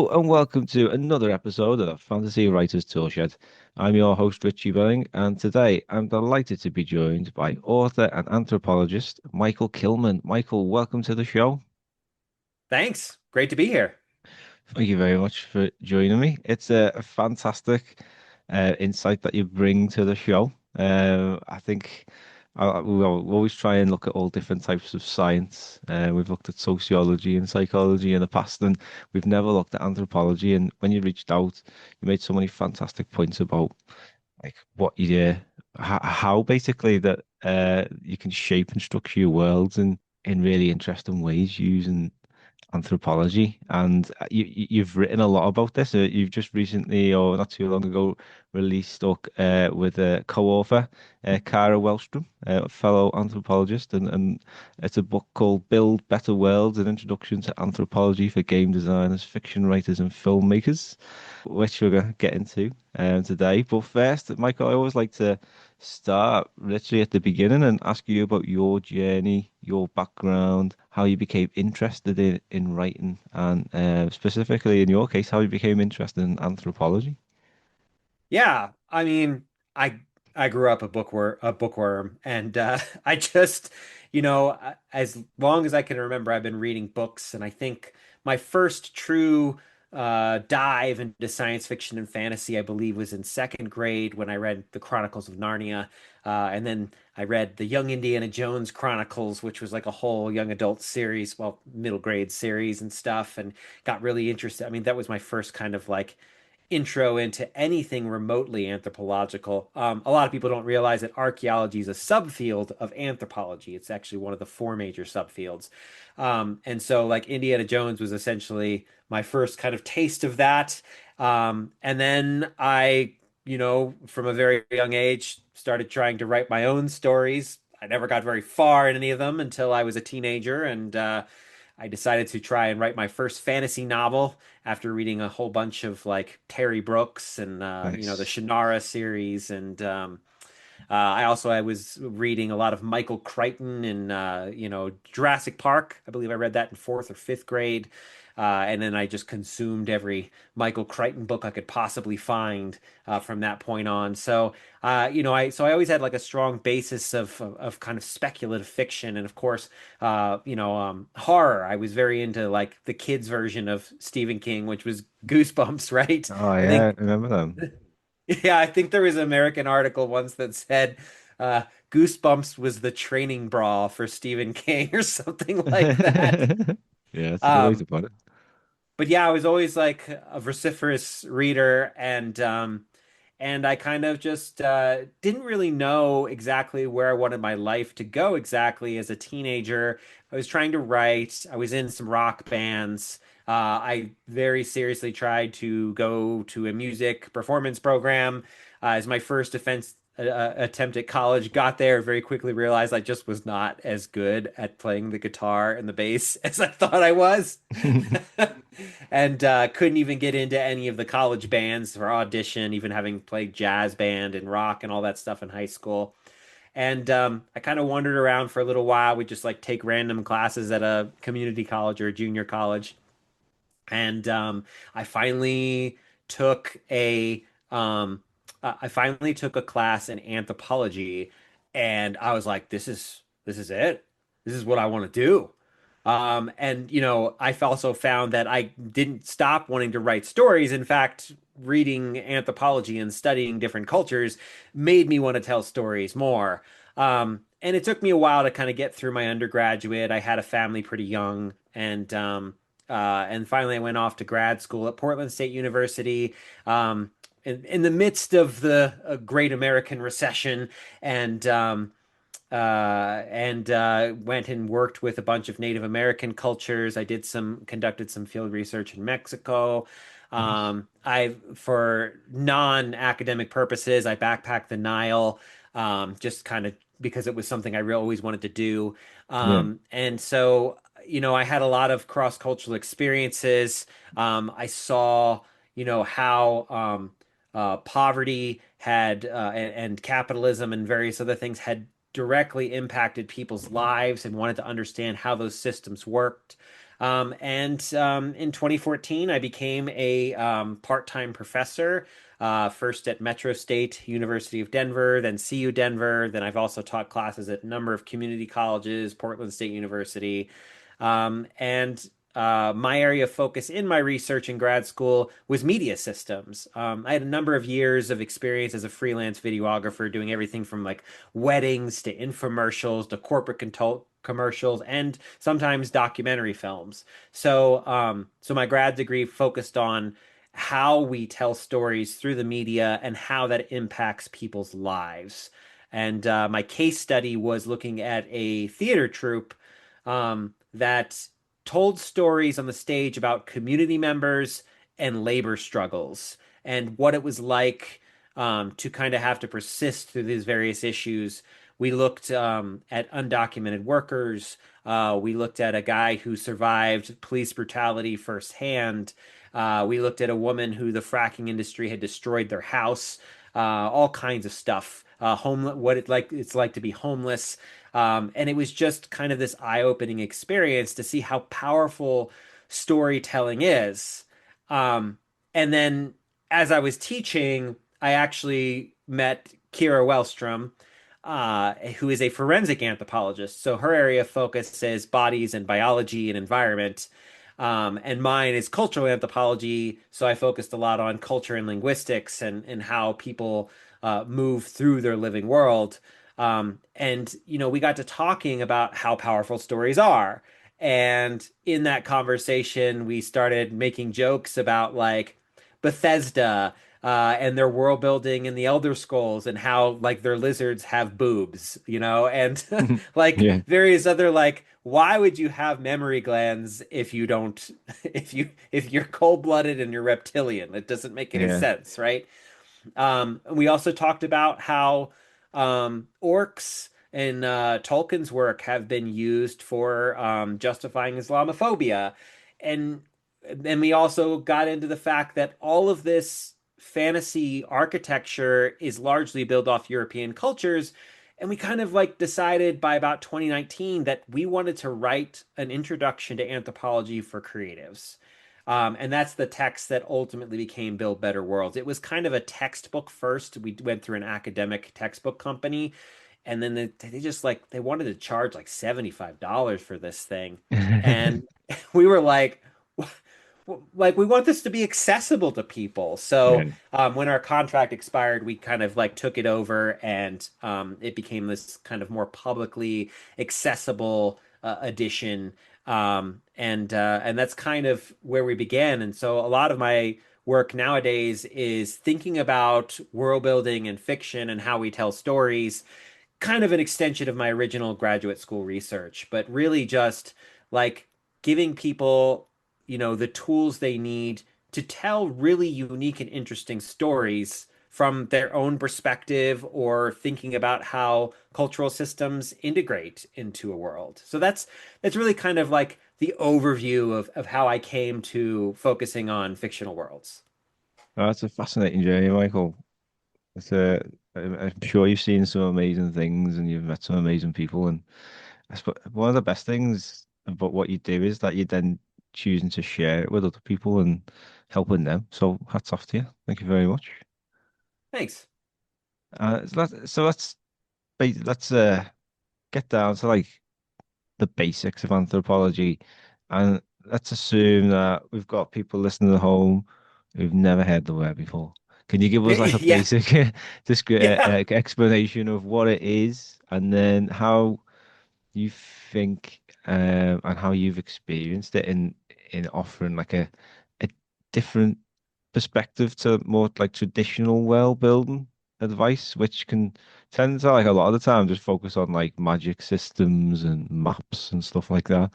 Hello and welcome to another episode of the Fantasy Writers Toolshed. I'm your host, Richie Billing, and today I'm delighted to be joined by author and anthropologist Michael Kilman. Michael, welcome to the show. Thanks. Great to be here. Thank you very much for joining me. It's a fantastic insight that you bring to the show. I think we'll always try and look at all different types of science. We've looked at sociology and psychology in the past, and we've never looked at anthropology. And when you reached out, you made so many fantastic points about like what you do, how basically that you can shape and structure your worlds in really interesting ways using anthropology, and you've written a lot about this. You've just recently, or not too long ago, released with a co-author, Kyra Wellstrom, a fellow anthropologist, and it's a book called "Build Better Worlds: An Introduction to Anthropology for Game Designers, Fiction Writers, and Filmmakers," which we're going to get into today. But first, Michael, I always like to start literally at the beginning and ask you about your journey, your background, how you became interested in writing, and specifically in your case, how you became interested in anthropology. Yeah, I mean, I I grew up a bookworm, and I just, as long as I can remember, I've been reading books, and I think my first true dive into science fiction and fantasy, I believe, was in second grade when I read The Chronicles of Narnia, and then I read the Young Indiana Jones Chronicles, which was like a whole young adult series, well, middle grade series and stuff, and got really interested. I mean, that was my first kind of like intro into anything remotely anthropological. A lot of people don't realize that archaeology is a subfield of anthropology. It's actually one of the four major subfields. And so, like, Indiana Jones was essentially my first kind of taste of that. And then from a very young age, started trying to write my own stories. I never got very far in any of them until I was a teenager, and I decided to try and write my first fantasy novel after reading a whole bunch of like Terry Brooks and the Nice. Shannara series, and I was reading a lot of Michael Crichton and Jurassic Park. I believe I read that in fourth or fifth grade. And then I just consumed every Michael Crichton book I could possibly find from that point on. So, I always had like a strong basis of kind of speculative fiction, and of course, horror. I was very into like the kids' version of Stephen King, which was Goosebumps, right? Oh I yeah, think I remember them. yeah, I think there was an American article once that said uh, Goosebumps was the training bra for Stephen King or something like that. Yeah, that's a good way to Um, put it. but yeah, I was always like a vociferous reader, and I kind of just didn't really know exactly where I wanted my life to go exactly as a teenager. I was trying to write. I was in some rock bands. I very seriously tried to go to a music performance program as my first attempt at college. Got there, very quickly realized I just was not as good at playing the guitar and the bass as I thought I was. And couldn't even get into any of the college bands for audition, even having played jazz band and rock and all that stuff in high school. And I kind of wandered around for a little while. We just like take random classes at a community college or a junior college. And I finally took a I finally took a class in anthropology, and I was like, this is it. This is what I want to do. And I also found that I didn't stop wanting to write stories. In fact, reading anthropology and studying different cultures made me want to tell stories more. And it took me a while to kind of get through my undergraduate. I had a family pretty young, and finally I went off to grad school at Portland State University. In the midst of the Great American Recession, and went and worked with a bunch of Native American cultures. I conducted some field research in Mexico. Nice. For non-academic purposes, I backpacked the Nile, just kind of because it was something I really always wanted to do. Yeah. And so, I had a lot of cross-cultural experiences. I saw, how poverty and capitalism and various other things had directly impacted people's lives and wanted to understand how those systems worked. And in 2014, I became a part-time professor, first at Metro State University of Denver, then CU Denver. Then I've also taught classes at a number of community colleges, Portland State University. And my area of focus in my research in grad school was media systems. I had a number of years of experience as a freelance videographer, doing everything from like weddings to infomercials to corporate commercials and sometimes documentary films. So my grad degree focused on how we tell stories through the media and how that impacts people's lives. And my case study was looking at a theater troupe that told stories on the stage about community members and labor struggles and what it was like to kind of have to persist through these various issues. We looked at undocumented workers. We looked at a guy who survived police brutality firsthand. We looked at a woman who the fracking industry had destroyed their house. All kinds of stuff. What it's like to be homeless. And it was just kind of this eye-opening experience to see how powerful storytelling is. Um, and then as I was teaching, I actually met Kyra Wellstrom, who is a forensic anthropologist. So her area of focus is bodies and biology and environment. And mine is cultural anthropology. So I focused a lot on culture and linguistics and how people move through their living world. And we got to talking about how powerful stories are. And in that conversation, we started making jokes about like Bethesda and their world building in the Elder Scrolls and how like their lizards have boobs, and like Yeah, various other like why would you have memory glands if you don't if you're cold-blooded and you're reptilian? It doesn't make any yeah. sense, right? We also talked about how orcs in Tolkien's work have been used for justifying Islamophobia. And then we also got into the fact that all of this fantasy architecture is largely built off European cultures. And we kind of like decided by about 2019 that we wanted to write an introduction to anthropology for creatives. And that's the text that ultimately became Build Better Worlds. It was kind of a textbook first. We went through an academic textbook company, and then they just like they wanted to charge like $75 for this thing. And we were like we want this to be accessible to people. So Yeah. when our contract expired, we kind of like took it over, and it became this kind of more publicly accessible edition. And that's kind of where we began. And so a lot of my work nowadays is thinking about world building and fiction and how we tell stories, kind of an extension of my original graduate school research, but really just like giving people, the tools they need to tell really unique and interesting stories from their own perspective or thinking about how cultural systems integrate into a world. So that's really kind of like the overview of how I came to focusing on fictional worlds. Oh, that's a fascinating journey, Michael. It's I'm sure you've seen some amazing things and you've met some amazing people. And I suppose one of the best things about what you do is that you're then choosing to share it with other people and helping them. So hats off to you. Thank you very much. Thanks. Let's get down to like the basics of anthropology, and let's assume that we've got people listening at home who've never heard the word before. Can you give us like a Yeah. basic Yeah. explanation of what it is, and then how you think and how you've experienced it in offering like a different perspective to more like traditional well building advice, which can tend to like a lot of the time just focus on like magic systems and maps and stuff like that.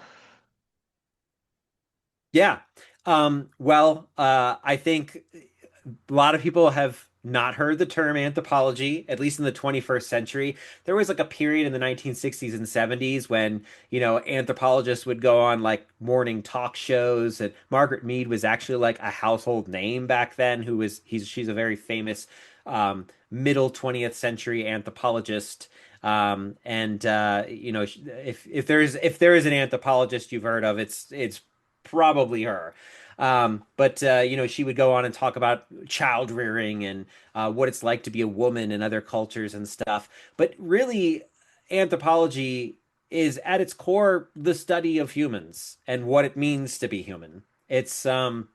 Yeah. I think a lot of people have not heard the term anthropology, at least in the 21st century. There was like a period in the 1960s and 70s when, anthropologists would go on like morning talk shows, and Margaret Mead was actually like a household name back then, she's a very famous middle 20th century anthropologist. And if there is an anthropologist you've heard of, it's probably her. But she would go on and talk about child rearing and what it's like to be a woman in other cultures and stuff. But really, anthropology is at its core the study of humans and what it means to be human. It's our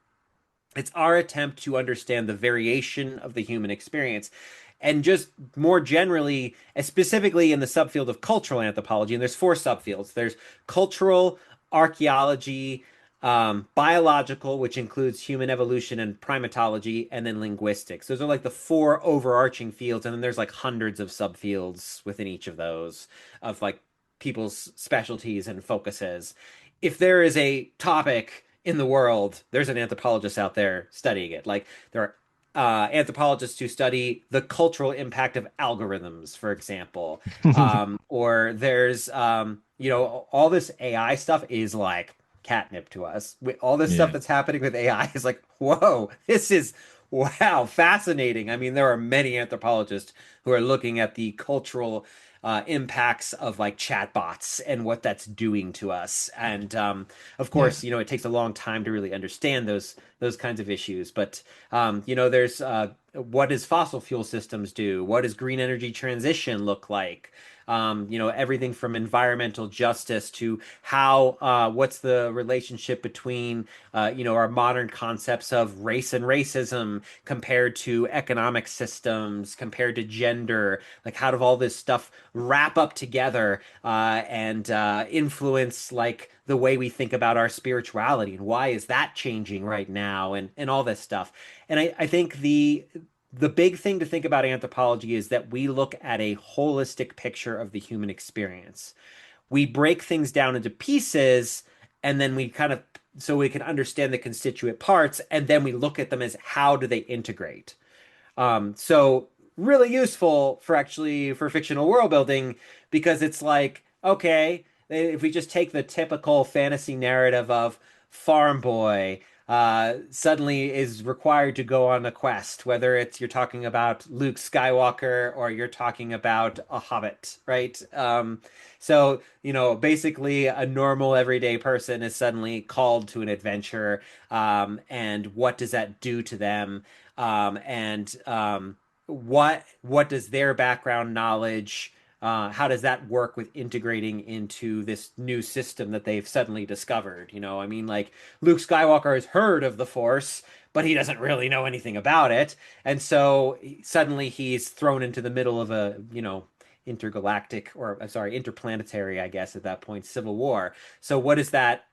attempt to understand the variation of the human experience. And just more generally, specifically in the subfield of cultural anthropology, and there's four subfields. There's cultural, archaeology, biological, which includes human evolution and primatology, and then linguistics. Those are like the four overarching fields, and then there's like hundreds of subfields within each of those of like people's specialties and focuses. If there is a topic in the world, there's an anthropologist out there studying it. Like there are anthropologists who study the cultural impact of algorithms, for example. Or there's, all this AI stuff is like catnip to us. All this stuff Yeah. that's happening with AI is like, whoa, this is, wow, fascinating. I mean, there are many anthropologists who are looking at the cultural impacts of like chatbots and what that's doing to us. And of Yeah. course, it takes a long time to really understand those kinds of issues. But there's what does fossil fuel systems do? What does green energy transition look like? Everything from environmental justice to how what's the relationship between our modern concepts of race and racism compared to economic systems, compared to gender, like how do all this stuff wrap up together and influence like the way we think about our spirituality and why is that changing right now and all this stuff. And I think the big thing to think about anthropology is that we look at a holistic picture of the human experience. We break things down into pieces and then we kind of so we can understand the constituent parts and then we look at them as how do they integrate. So really useful for actually for fictional world building because it's like, okay, if we just take the typical fantasy narrative of farm boy suddenly is required to go on a quest, whether it's you're talking about Luke Skywalker or you're talking about a hobbit, right? So, basically a normal everyday person is suddenly called to an adventure, and what does that do to them? And what does their background knowledge how does that work with integrating into this new system that they've suddenly discovered? I mean, like Luke Skywalker has heard of the Force, but he doesn't really know anything about it, and so suddenly he's thrown into the middle of a intergalactic or sorry interplanetary, I guess at that point, civil war. So what does that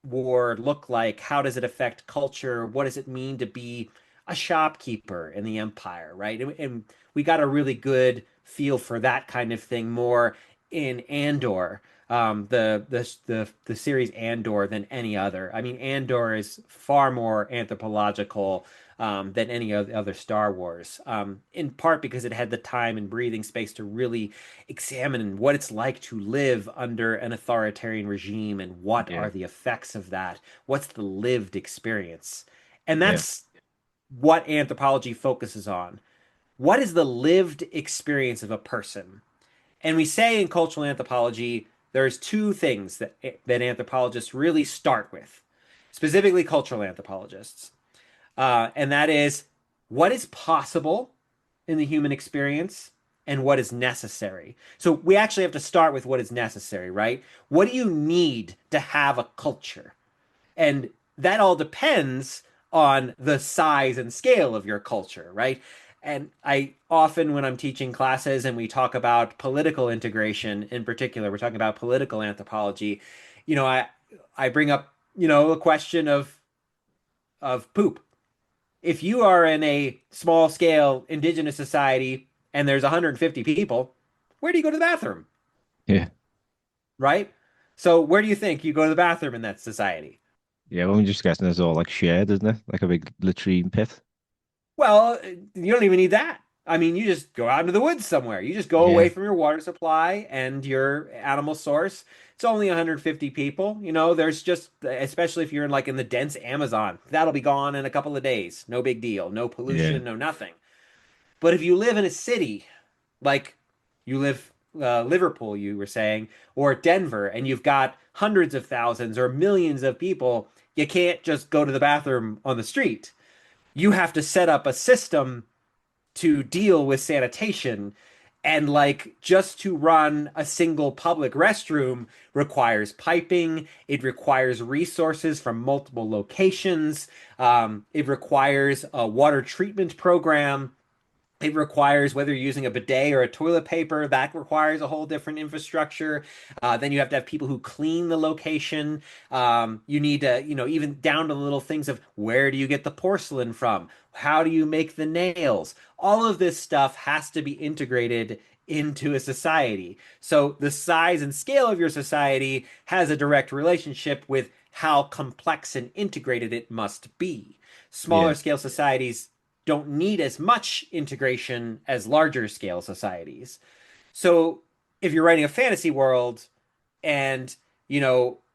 war look like? How does it affect culture? What does it mean to be a shopkeeper in the empire, right? And we got a really good feel for that kind of thing more in Andor, the series Andor than any other. I mean, Andor is far more anthropological than any other Star Wars, in part because it had the time and breathing space to really examine what it's like to live under an authoritarian regime and what Yeah. are the effects of that. What's the lived experience? And Yeah. that's what anthropology focuses on. What is the lived experience of a person? And we say in cultural anthropology, there's two things that anthropologists really start with, specifically cultural anthropologists. And that is what is possible in the human experience and what is necessary. So we actually have to start with what is necessary, right? What do you need to have a culture? And that all depends on the size and scale of your culture, right? And I often, when I'm teaching classes and we talk about political integration in particular, we're talking about political anthropology, you know, I I bring up, a question of poop. If you are in a small scale indigenous society and there's 150 people, where do you go to the bathroom, Yeah. right? So where do you think you go to the bathroom in that society? Yeah. Well, I'm just guessing it's all like shared, isn't it? Like a big latrine pit. Well, you don't even need that. I mean, you just go out into the woods somewhere. You just go away Yeah. from your water supply and your animal source. It's only 150 people. There's just, especially if you're in the dense Amazon, that'll be gone in a couple of days. No big deal. No Yeah. pollution, no nothing. But if you live in a city, like you live Liverpool, you were saying, or Denver, and you've got hundreds of thousands or millions of people, you can't just go to the bathroom on the street. You have to set up a system to deal with sanitation. And like just to run a single public restroom requires piping, it requires resources from multiple locations, it requires a water treatment program. It requires whether you're using a bidet or a toilet paper, that requires a whole different infrastructure. Then you have to have people who clean the location. You need to, even down to the little things of where do you get the porcelain from? How do you make the nails? All of this stuff has to be integrated into a society. So the size and scale of your society has a direct relationship with how complex and integrated it must be. Yeah, Smaller scale societies don't need as much integration as larger scale societies. So if you're writing a fantasy world and,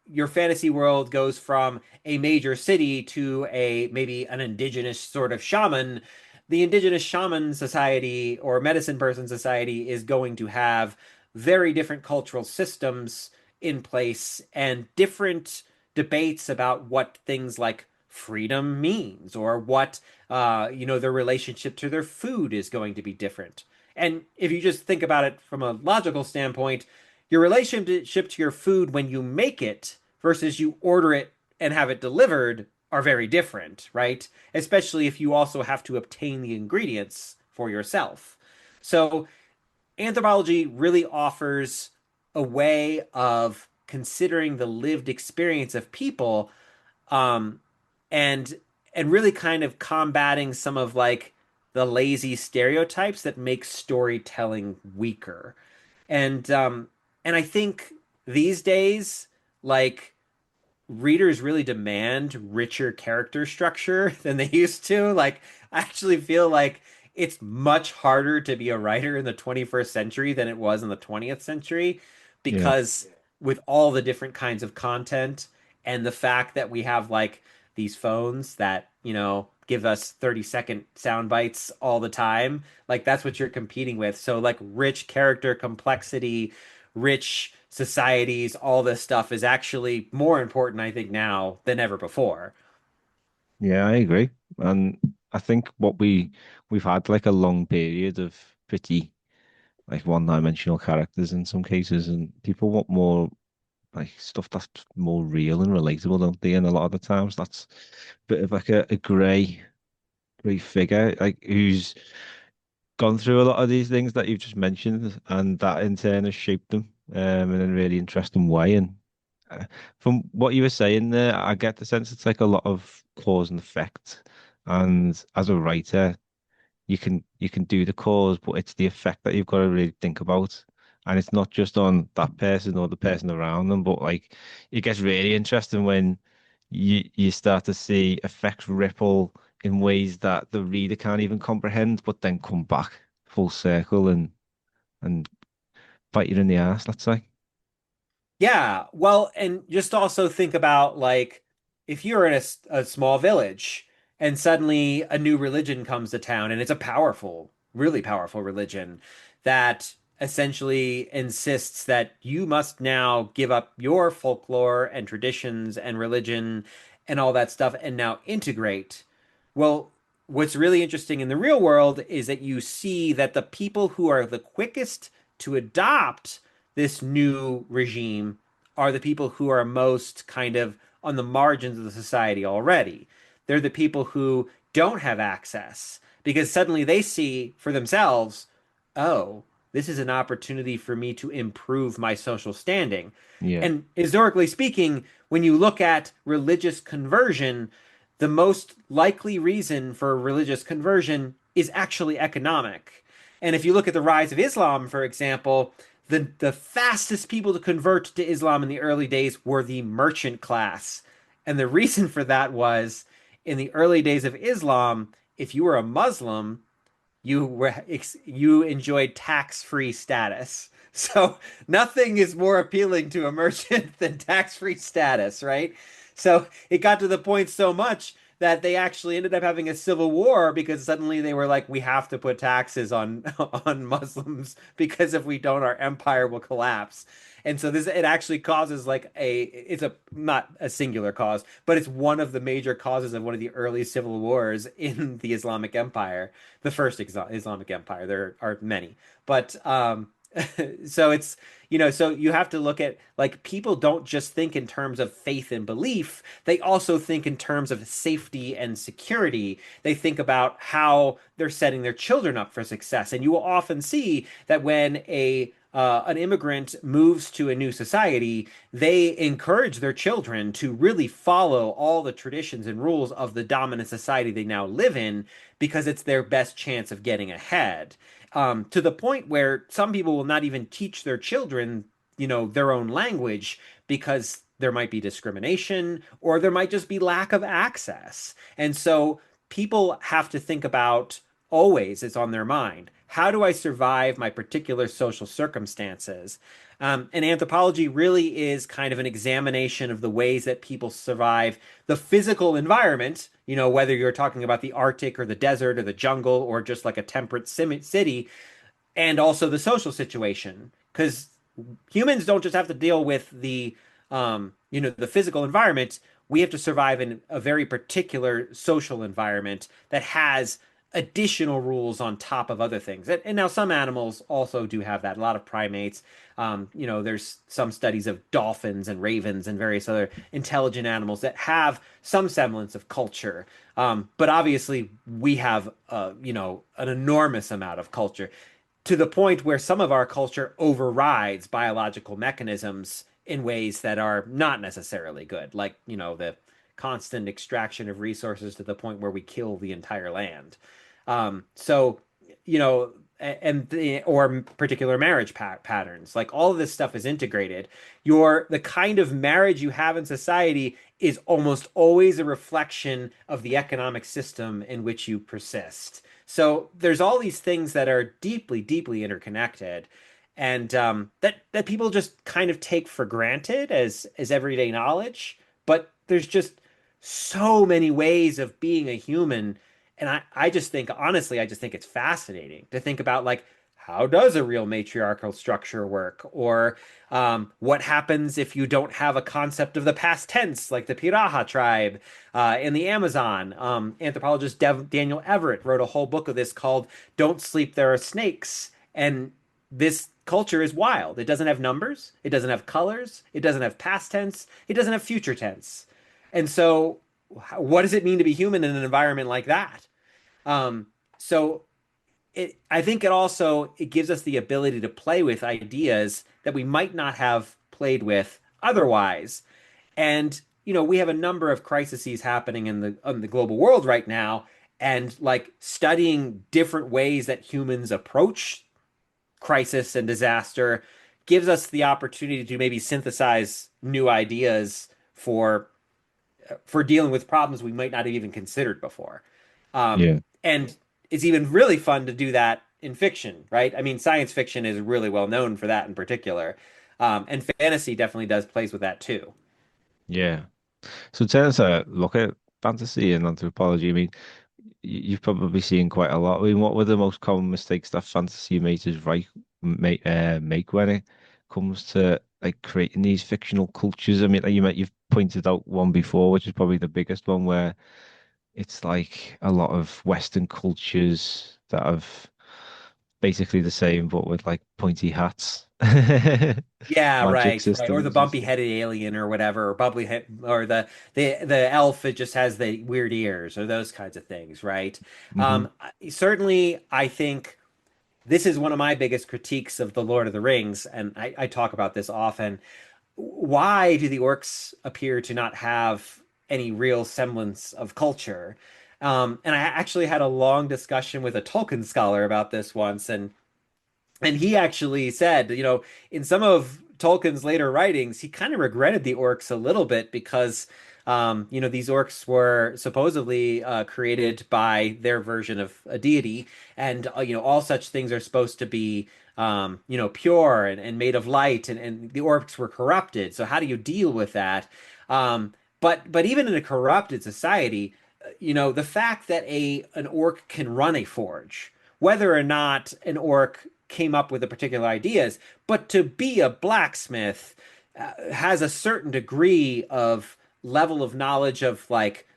your fantasy world goes from a major city to a maybe an indigenous sort of shaman, the indigenous shaman society or medicine person society is going to have very different cultural systems in place and different debates about what things like freedom means or what their relationship to their food is going to be different. And if you just think about it from a logical standpoint, your relationship to your food when you make it versus you order it and have it delivered are very different, right? Especially if you also have to obtain the ingredients for yourself. So anthropology really offers a way of considering the lived experience of people, um, and really kind of combating some of like the lazy stereotypes that make storytelling weaker. And I think these days, like readers really demand richer character structure than they used to. Like, I actually feel like it's much harder to be a writer in the 21st century than it was in the 20th century yeah, because with all the different kinds of content and the fact that we have like these phones that, give us 30-second sound bites all the time, like that's what you're competing with. So like rich character complexity, rich societies, all this stuff is actually more important, I think, now than ever before. yeah, I agree. And I think we've had like a long period of pretty like one-dimensional characters in some cases, and people want more like stuff that's more real and relatable, don't they? And a lot of the times that's a bit of like a grey figure, like who's gone through a lot of these things that you've just mentioned, and that in turn has shaped them in a really interesting way. And uh, from what you were saying there, I get the sense it's like a lot of cause and effect. And as a writer, you can do the cause, but it's the effect that you've got to really think about. And it's not just on that person or the person around them, but like it gets really interesting when you start to see effects ripple in ways that the reader can't even comprehend, but then come back full circle and bite you in the ass, let's say. Yeah, well, and just also think about like if you're in a small village and suddenly a new religion comes to town and it's a powerful, really powerful religion that essentially insists that you must now give up your folklore and traditions and religion and all that stuff and now integrate. Well, what's really interesting in the real world is that you see that the people who are the quickest to adopt this new regime are the people who are most kind of on the margins of the society already. They're the people who don't have access because suddenly they see for themselves, oh, this is an opportunity for me to improve my social standing. Yeah, And historically speaking, when you look at religious conversion, the most likely reason for religious conversion is actually economic. And if you look at the rise of Islam, for example, the fastest people to convert to Islam in the early days were the merchant class. And the reason for that was in the early days of Islam, if you were a Muslim, you enjoyed tax-free status. So nothing is more appealing to a merchant than tax-free status, right? So it got to the point so much that they actually ended up having a civil war because suddenly they were like, we have to put taxes on on Muslims because if we don't, our empire will collapse. And so this it actually causes like it's a not a singular cause, but it's one of the major causes of one of the early civil wars in the Islamic Empire, the first Islamic Empire. There are many, but so it's so you have to look at like people don't just think in terms of faith and belief, they also think in terms of safety and security. They think about how they're setting their children up for success. And you will often see that when a an immigrant moves to a new society, they encourage their children to really follow all the traditions and rules of the dominant society they now live in because it's their best chance of getting ahead. To the point where some people will not even teach their children, their own language because there might be discrimination or there might just be lack of access. And so people have to think about always, it's on their mind. How do I survive my particular social circumstances? And anthropology really is kind of an examination of the ways that people survive the physical environment, whether you're talking about the Arctic or the desert or the jungle or just like a temperate city, and also the social situation. Because humans don't just have to deal with the physical environment. We have to survive in a very particular social environment that has additional rules on top of other things. And now some animals also do have that. A lot of primates. There's some studies of dolphins and ravens and various other intelligent animals that have some semblance of culture. But obviously, we have, an enormous amount of culture to the point where some of our culture overrides biological mechanisms in ways that are not necessarily good, like, the constant extraction of resources to the point where we kill the entire land. So, or particular marriage patterns, like all of this stuff is integrated. The kind of marriage you have in society is almost always a reflection of the economic system in which you persist. So there's all these things that are deeply, deeply interconnected, and that people just kind of take for granted as everyday knowledge. But there's just so many ways of being a human, and I just think honestly, I just think it's fascinating to think about like how does a real matriarchal structure work, or what happens if you don't have a concept of the past tense, like the Piraha tribe in the Amazon. Anthropologist Daniel Everett wrote a whole book of this called "Don't Sleep, There Are Snakes," and this culture is wild. It doesn't have numbers, it doesn't have colors, it doesn't have past tense, it doesn't have future tense. And so, what does it mean to be human in an environment like that? So I think it gives us the ability to play with ideas that we might not have played with otherwise. And we have a number of crises happening in the global world right now, and like studying different ways that humans approach crisis and disaster gives us the opportunity to maybe synthesize new ideas for dealing with problems we might not have even considered before. Yeah. And it's even really fun to do that in fiction, right? I mean, science fiction is really well known for that in particular. And fantasy definitely does plays with that too. Yeah. So tell us a look at fantasy and anthropology. I mean, you've probably seen quite a lot. I mean, what were the most common mistakes that fantasy makers make when it comes to like creating these fictional cultures? I mean, you've pointed out one before, which is probably the biggest one, where it's like a lot of Western cultures that have basically the same, but with like pointy hats, Yeah, magic right. Or the systems and stuff. bumpy-headed alien or whatever, or bubbly head, or the elf it just has the weird ears or those kinds of things, right? Hmm. Certainly, I think this is one of my biggest critiques of the Lord of the Rings, and I talk about this often. Why do the orcs appear to not have any real semblance of culture? And I actually had a long discussion with a Tolkien scholar about this once, and he actually said, in some of Tolkien's later writings, he kind of regretted the orcs a little bit because, these orcs were supposedly created by their version of a deity, and all such things are supposed to be, pure and made of light, and the orcs were corrupted. So how do you deal with that? But even in a corrupted society, the fact that a an orc can run a forge, whether or not an orc came up with the particular ideas, but to be a blacksmith has a certain degree of level of knowledge of like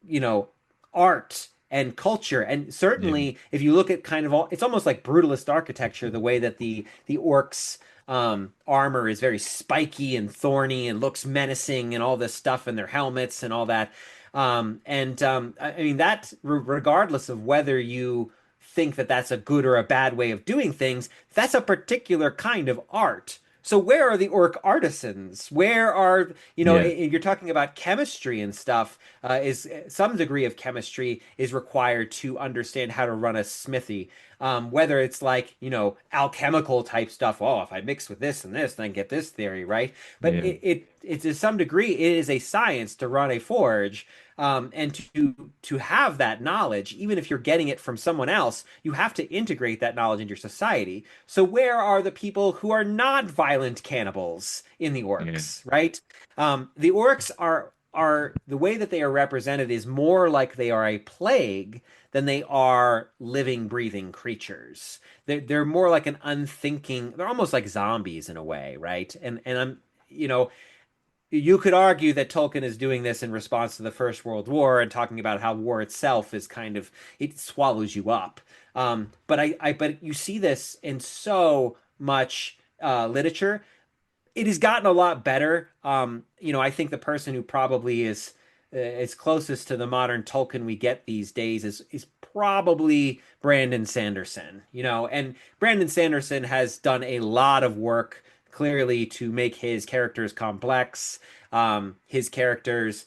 you know, art and culture. And Yeah. certainly, if you look at kind of all, it's almost like brutalist architecture, the way that the orcs armor is very spiky and thorny and looks menacing and all this stuff and their helmets and all that. I mean that regardless of whether you think that that's a good or a bad way of doing things, that's a particular kind of art. So where are the orc artisans? Where are, Yeah. you're talking about chemistry and stuff, is some degree of chemistry is required to understand how to run a smithy. Whether it's like, alchemical type stuff, oh, if I mix with this and this, then get this theory, right? But Yeah. it to some degree, it is a science to run a forge. And to have that knowledge, even if you're getting it from someone else, you have to integrate that knowledge into your society. So where are the people who are not violent cannibals in the Yeah. orcs, right? The orcs are the way that they are represented is more like they are a plague than they are living, breathing creatures. They're more like an unthinking. They're almost like zombies in a way, right? And you know, you could argue that Tolkien is doing this in response to the First World War and talking about how war itself is kind of it swallows you up. But you see this in so much literature. It has gotten a lot better. I think the person who probably is closest to the modern Tolkien we get these days is probably Brandon Sanderson. And Brandon Sanderson has done a lot of work clearly to make his characters complex. His characters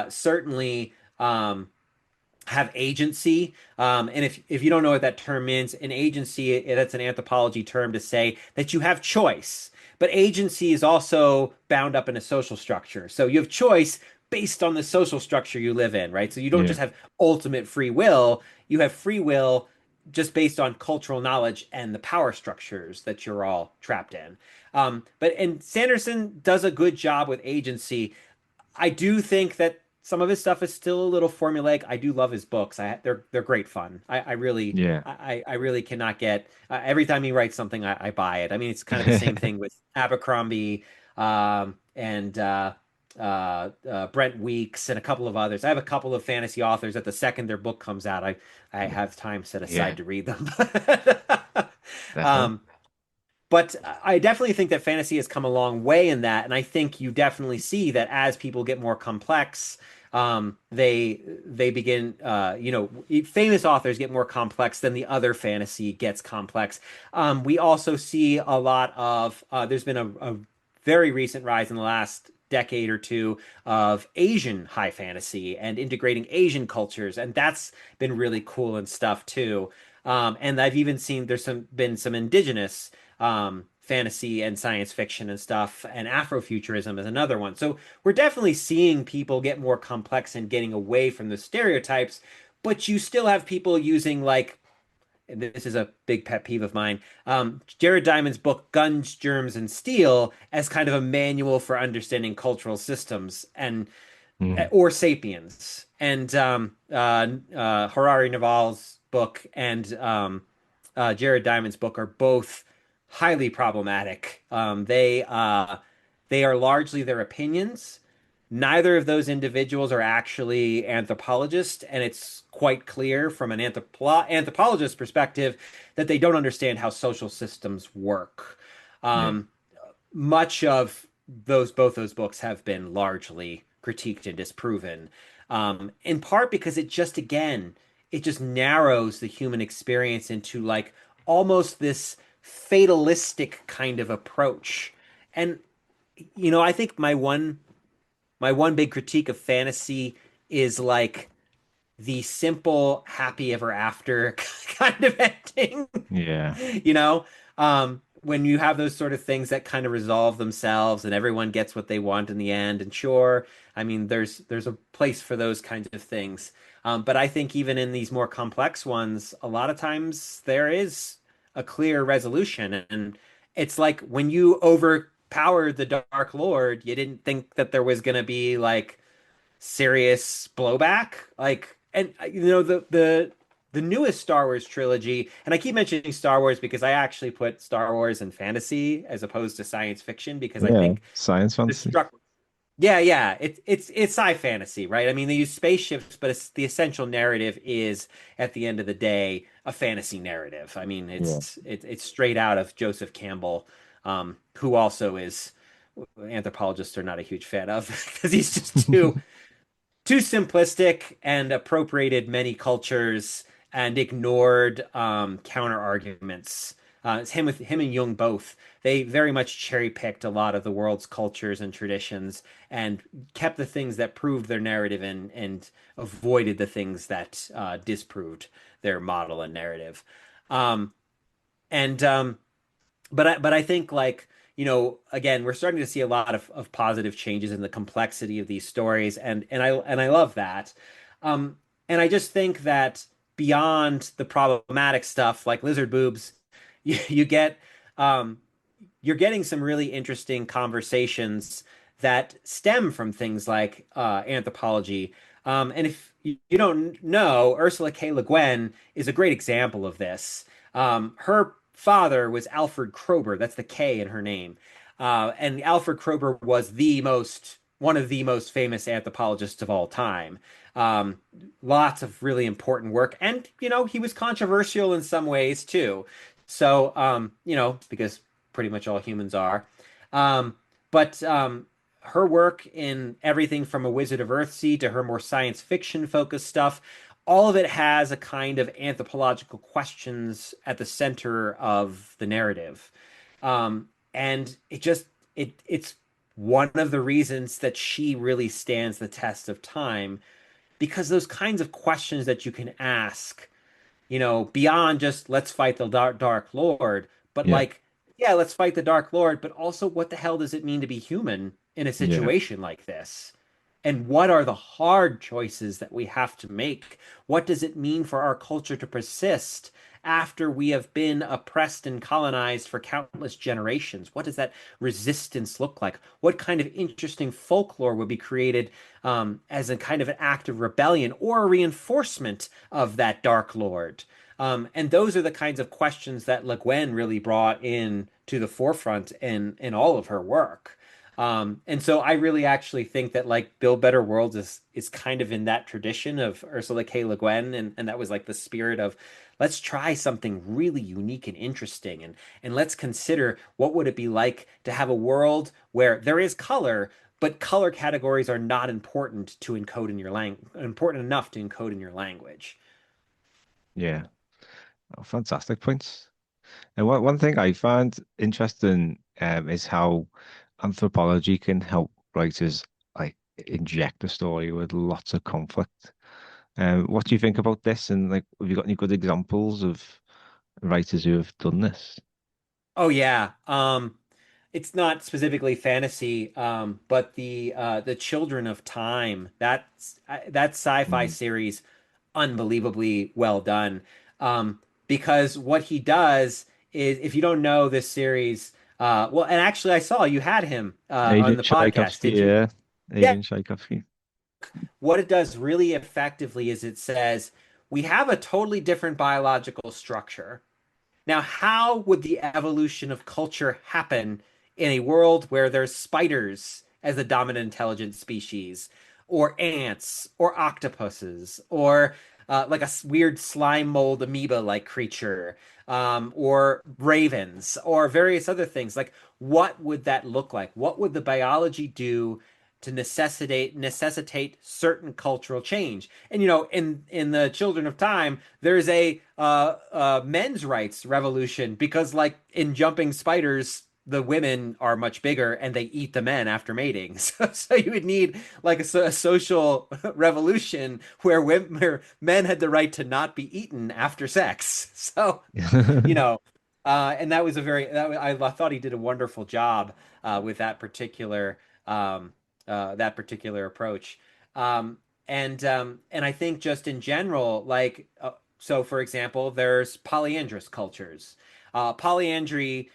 certainly have agency. And if you don't know what that term means, an agency, that's an anthropology term to say that you have choice. But agency is also bound up in a social structure. So you have choice based on the social structure you live in, right? So you don't Yeah. just have ultimate free will, you have free will just based on cultural knowledge and the power structures that you're all trapped in. And Sanderson does a good job with agency. I do think that some of his stuff is still a little formulaic. I do love his books. They're great fun. I really Yeah. I really cannot get every time he writes something, I buy it. I mean, it's kind of the same thing with Abercrombie and Brent Weeks and a couple of others. I have a couple of fantasy authors that the second their book comes out, I have time set Yeah. aside to read them. Definitely. um, but I definitely think that fantasy has come a long way in that, and I think you definitely see that as people get more complex, they begin, famous authors get more complex than the other fantasy gets complex. We also see a lot of there's been a very recent rise in the last decade or two of Asian high fantasy and integrating Asian cultures, and that's been really cool and stuff too. And I've even seen there's been some indigenous fantasy and science fiction and stuff, and Afrofuturism is another one. So we're definitely seeing people get more complex and getting away from the stereotypes, but you still have people using like this is a big pet peeve of mine. Jared Diamond's book Guns, Germs, and Steel as kind of a manual for understanding cultural systems and Mm. or Sapiens, and Harari Naval's book and Jared Diamond's book are both highly problematic. They are largely their opinions. Neither of those individuals are actually anthropologists, and it's quite clear from an anthropologist perspective that they don't understand how social systems work. Yeah. Um, Much of both those books have been largely critiqued and disproven. In part because it just narrows the human experience into like almost this fatalistic kind of approach. And I think my one big critique of fantasy is like the simple happy ever after kind of ending. Yeah. you know when you have those sort of things that kind of resolve themselves and everyone gets what they want in the end, and sure, I mean there's a place for those kinds of things, but I think even in these more complex ones a lot of times there is a clear resolution, and it's like when you overpowered the Dark Lord you didn't think that there was going to be like serious blowback. Like and the newest Star Wars trilogy, and I keep mentioning Star Wars because I actually put Star Wars in fantasy as opposed to science fiction because I Yeah, think science the fantasy. structure. Yeah, yeah, it's sci fantasy, right? I mean, they use spaceships, but it's the essential narrative is at the end of the day a fantasy narrative. I mean, Yeah. it's straight out of Joseph Campbell, who also is anthropologists are not a huge fan of because he's just too simplistic and appropriated many cultures and ignored counter arguments. It's him with him and Jung both. They very much cherry picked a lot of the world's cultures and traditions and kept the things that proved their narrative and avoided the things that disproved their model and narrative. Um, and but I think like again we're starting to see a lot of positive changes in the complexity of these stories and I love that. um and I just think that beyond the problematic stuff like lizard boobs you get um you're getting some really interesting conversations that stem from things like anthropology. And if you don't know, Ursula K. Le Guin is a great example of this. Her father was Alfred Kroeber. That's the K in her name. And Alfred Kroeber was one of the most famous anthropologists of all time. Um, Lots of really important work. And, he was controversial in some ways too. So, because pretty much all humans are. Um, but her work in everything from A Wizard of Earthsea to her more science fiction focused stuff, all of it has a kind of anthropological questions at the center of the narrative. And it's one of the reasons that she really stands the test of time because those kinds of questions that you can ask beyond just let's fight the Dark Lord, but Yeah. like, yeah, let's fight the Dark Lord, but also what the hell does it mean to be human in a Yeah. situation like this? And what are the hard choices that we have to make? What does it mean for our culture to persist after we have been oppressed and colonized for countless generations? What does that resistance look like? What kind of interesting folklore would be created as a kind of an act of rebellion or a reinforcement of that Dark Lord? And those are the kinds of questions that Le Guin really brought in to the forefront in all of her work. And so I really actually think that like Build Better Worlds is kind of in that tradition of Ursula K. Le Guin, and that was like the spirit of let's try something really unique and interesting, and let's consider what would it be like to have a world where there is color, but color categories are not important enough to encode in your language. Yeah. Oh, fantastic points. And one thing I find interesting is how anthropology can help writers like inject a story with lots of conflict. What do you think about this? And like, have you got any good examples of writers who have done this? Oh yeah. It's not specifically fantasy, but the Children of Time, that sci-fi Mm. series, unbelievably well done. Because what he does is, if you don't know this series, well, and actually I saw you had him on Agent the podcast, Tchaikovsky, did you? yeah. Yeah. Agent Tchaikovsky. What it does really effectively is it says we have a totally different biological structure. Now, how would the evolution of culture happen in a world where there's spiders as the dominant intelligent species, or ants, or octopuses, or like a weird slime mold amoeba-like creature, or ravens, or various other things? Like, what would that look like? What would the biology do to necessitate certain cultural change? And in the Children of Time, there's a men's rights revolution because, like, in Jumping Spiders, the women are much bigger and they eat the men after mating. So you would need like a social revolution where men had the right to not be eaten after sex. So, you know, and that was I thought he did a wonderful job with um, that particular approach. Um, and I think just in general, like so, for example, there's polyandrous cultures. Polyandry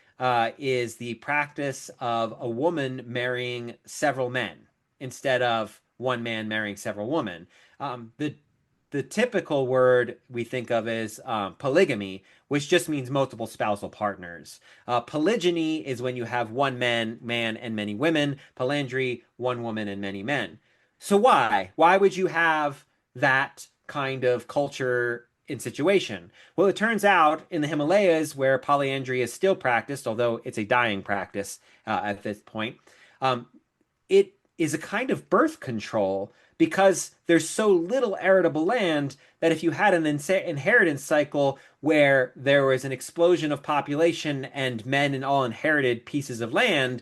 is the practice of a woman marrying several men instead of one man marrying several women. The the typical word we think of is polygamy, which just means multiple spousal partners. Polygyny is when you have one man and many women. Polyandry, one woman and many men. So why? Why would you have that kind of culture and situation? Well, it turns out in the Himalayas, where polyandry is still practiced, although it's a dying practice at this point, um, it is a kind of birth control because there's so little arable land that if you had an inheritance cycle where there was an explosion of population and men and all inherited pieces of land,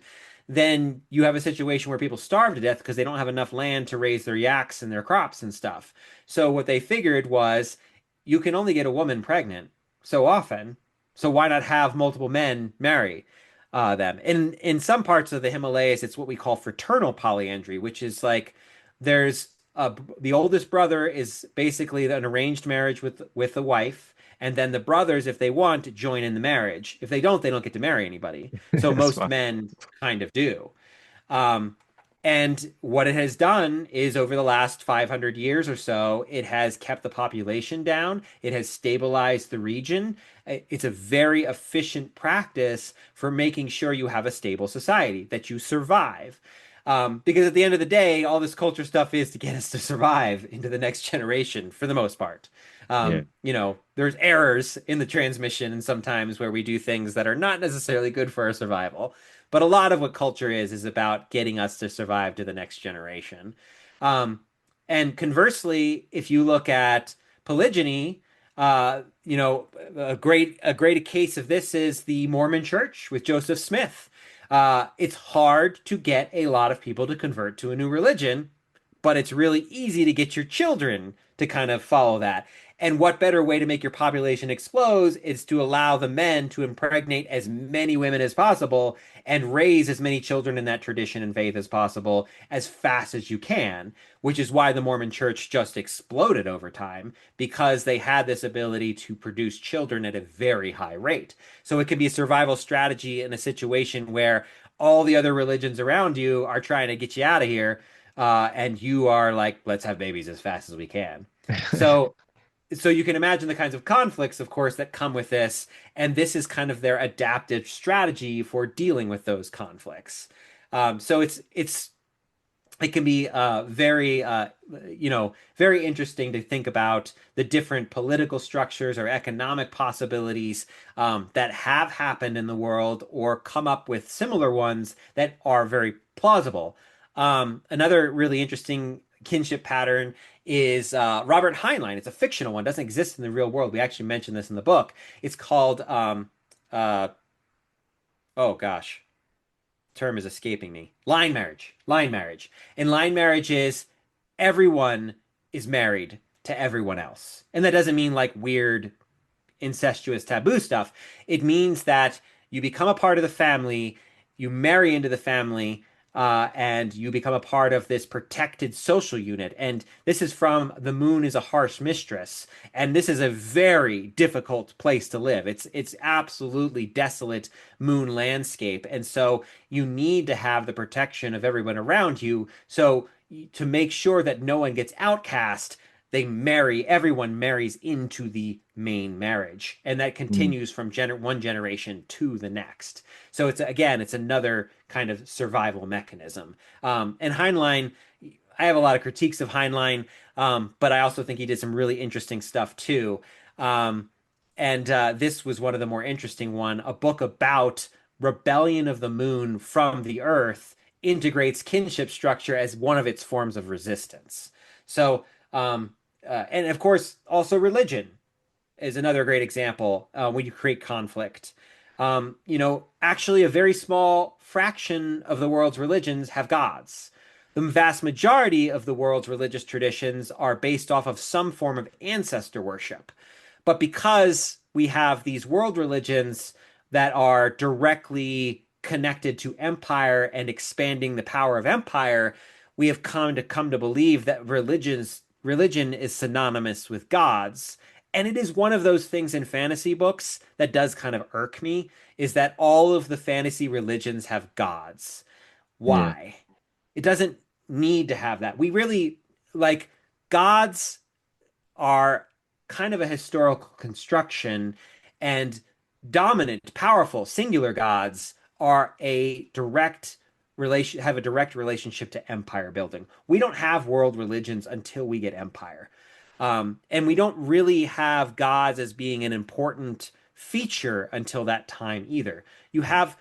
then you have a situation where people starve to death because they don't have enough land to raise their yaks and their crops and stuff. So what they figured was you can only get a woman pregnant so often, so why not have multiple men marry? Them. In some parts of the Himalayas, it's what we call fraternal polyandry, which is like there's the oldest brother is basically an arranged marriage with the wife, and then the brothers, if they want, join in the marriage. If they don't get to marry anybody. So That's most fine. men kind of do. Um, and what it has done is over the last 500 years or so, it has kept the population down. It has stabilized the region. It's a very efficient practice for making sure you have a stable society, that you survive. Because at the end of the day, all this culture stuff is to get us to survive into the next generation for the most part. Yeah. There's errors in the transmission and sometimes where we do things that are not necessarily good for our survival. But a lot of what culture is about getting us to survive to the next generation. Um, and conversely, if you look at polygyny, a great case of this is the Mormon Church with Joseph Smith. It's hard to get a lot of people to convert to a new religion, but it's really easy to get your children to kind of follow that. And what better way to make your population explode is to allow the men to impregnate as many women as possible and raise as many children in that tradition and faith as possible as fast as you can, which is why the Mormon Church just exploded over time because they had this ability to produce children at a very high rate. So it can be a survival strategy in a situation where all the other religions around you are trying to get you out of here, and you are like, let's have babies as fast as we can. So so you can imagine the kinds of conflicts, of course, that come with this, and this is kind of their adaptive strategy for dealing with those conflicts. So it can be very interesting to think about the different political structures or economic possibilities that have happened in the world or come up with similar ones that are very plausible. Another really interesting kinship pattern is Robert Heinlein. It's a fictional one, doesn't exist in the real world. We actually mentioned this in the book. It's called uh, oh gosh, term is escaping me. Line marriage. Line marriage. And line marriage is everyone is married to everyone else. And that doesn't mean like weird incestuous taboo stuff. It means that you become a part of the family, you marry into the family, and you become a part of this protected social unit. And this is from The Moon is a Harsh Mistress. And this is a very difficult place to live. It's absolutely desolate moon landscape. And so you need to have the protection of everyone around you. So to make sure that no one gets outcast, everyone marries into the main marriage, and that Mm. continues from one generation to the next. So it's another kind of survival mechanism. And Heinlein, I have a lot of critiques of Heinlein, but I also think he did some really interesting stuff too. Um, and this was one of the more interesting one, a book about rebellion of the moon from the earth integrates kinship structure as one of its forms of resistance. So and of course, also religion is another great example when you create conflict. Actually, a very small fraction of the world's religions have gods. The vast majority of the world's religious traditions are based off of some form of ancestor worship. But because we have these world religions that are directly connected to empire and expanding the power of empire, we have come to believe that religion is synonymous with gods. And it is one of those things in fantasy books that does kind of irk me, is that all of the fantasy religions have gods. Yeah. Why? It doesn't need to have that. We really like gods are kind of a historical construction, and dominant, powerful, singular gods are a direct have a direct relationship to empire building. We don't have world religions until we get empire. And we don't really have gods as being an important feature until that time either. You have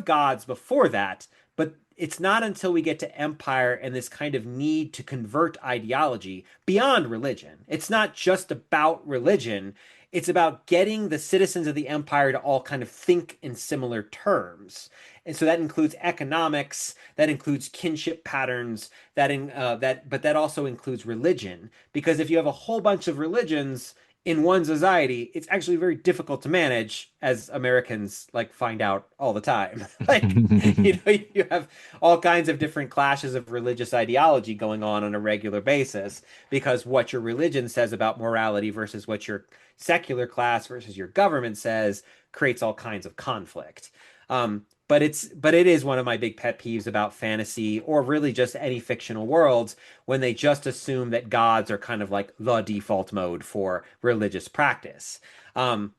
gods before that, but it's not until we get to empire and this kind of need to convert ideology beyond religion. It's not just about religion. It's about getting the citizens of the empire to all kind of think in similar terms. And so that includes economics, that includes kinship patterns, but that also includes religion. Because if you have a whole bunch of religions in one society, it's actually very difficult to manage, as Americans like find out all the time. Like, you have all kinds of different clashes of religious ideology going on a regular basis because what your religion says about morality versus what your secular class versus your government says creates all kinds of conflict. But it is one of my big pet peeves about fantasy or really just any fictional worlds when they just assume that gods are kind of like the default mode for religious practice. Um,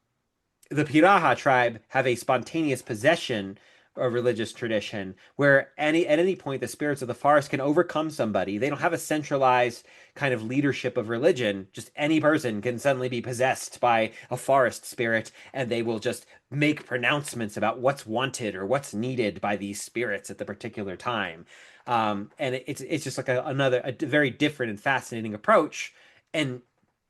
the Piraha tribe have a spontaneous possession or religious tradition where at any point the spirits of the forest can overcome somebody. They don't have a centralized kind of leadership of religion. Just any person can suddenly be possessed by a forest spirit and they will just make pronouncements about what's wanted or what's needed by these spirits at the particular time. And it's just like a very different and fascinating approach. And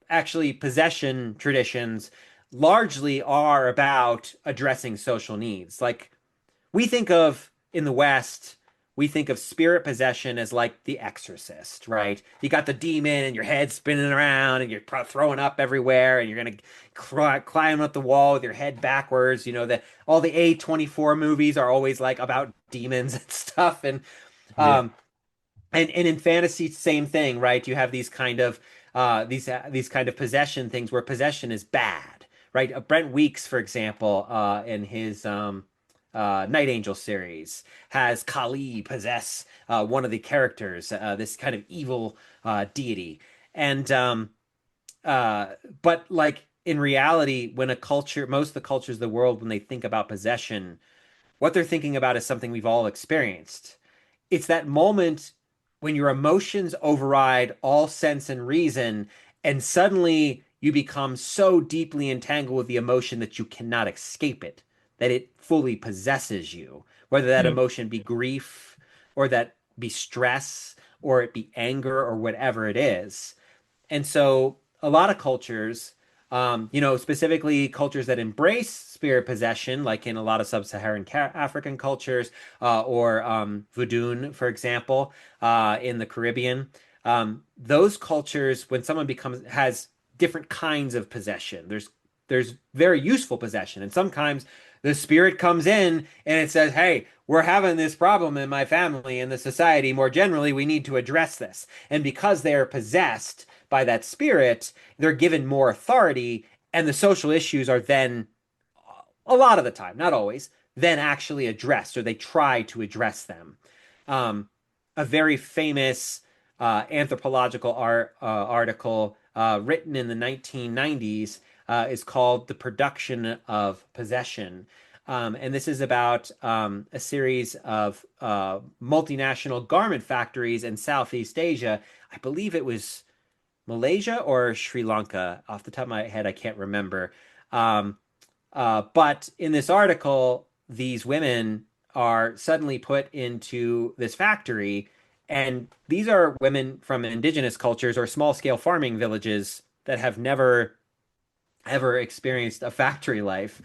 actually possession traditions largely are about addressing social needs. Like we think of in the West, we think of spirit possession as like the exorcist, right? You got the demon and your head spinning around and you're throwing up everywhere and you're gonna climb up the wall with your head backwards. You know that all the A24 movies are always like about demons and stuff. Yeah. Um, and in fantasy, same thing, right? You have these kind of possession things where possession is bad, right? Brent Weeks, for example, in his Night Angel series, has Kali possess one of the characters, this kind of evil deity, and uh, but like in reality, when a culture, most of the cultures of the world, when they think about possession, what they're thinking about is something we've all experienced. It's that moment when your emotions override all sense and reason, and suddenly you become so deeply entangled with the emotion that you cannot escape it, that it fully possesses you, whether that Yeah. emotion be grief or that be stress or it be anger or whatever it is. And so a lot of cultures, specifically cultures that embrace spirit possession, like in a lot of sub-Saharan African cultures, or Voodoo, for example, in the Caribbean, those cultures, when someone becomes has different kinds of possession, there's very useful possession, and sometimes the spirit comes in and it says, "Hey, we're having this problem in my family and the society more generally. We need to address this." And because they are possessed by that spirit, they're given more authority, and the social issues are then, a lot of the time, not always, then actually addressed, or they try to address them. Um, a very famous anthropological article written in the 1990s is called "The Production of Possession." And this is about a series of multinational garment factories in Southeast Asia. I believe it was Malaysia or Sri Lanka. Off the top of my head, I can't remember. Um, but in this article, these women are suddenly put into this factory, and these are women from indigenous cultures or small scale farming villages that have never ever experienced a factory life.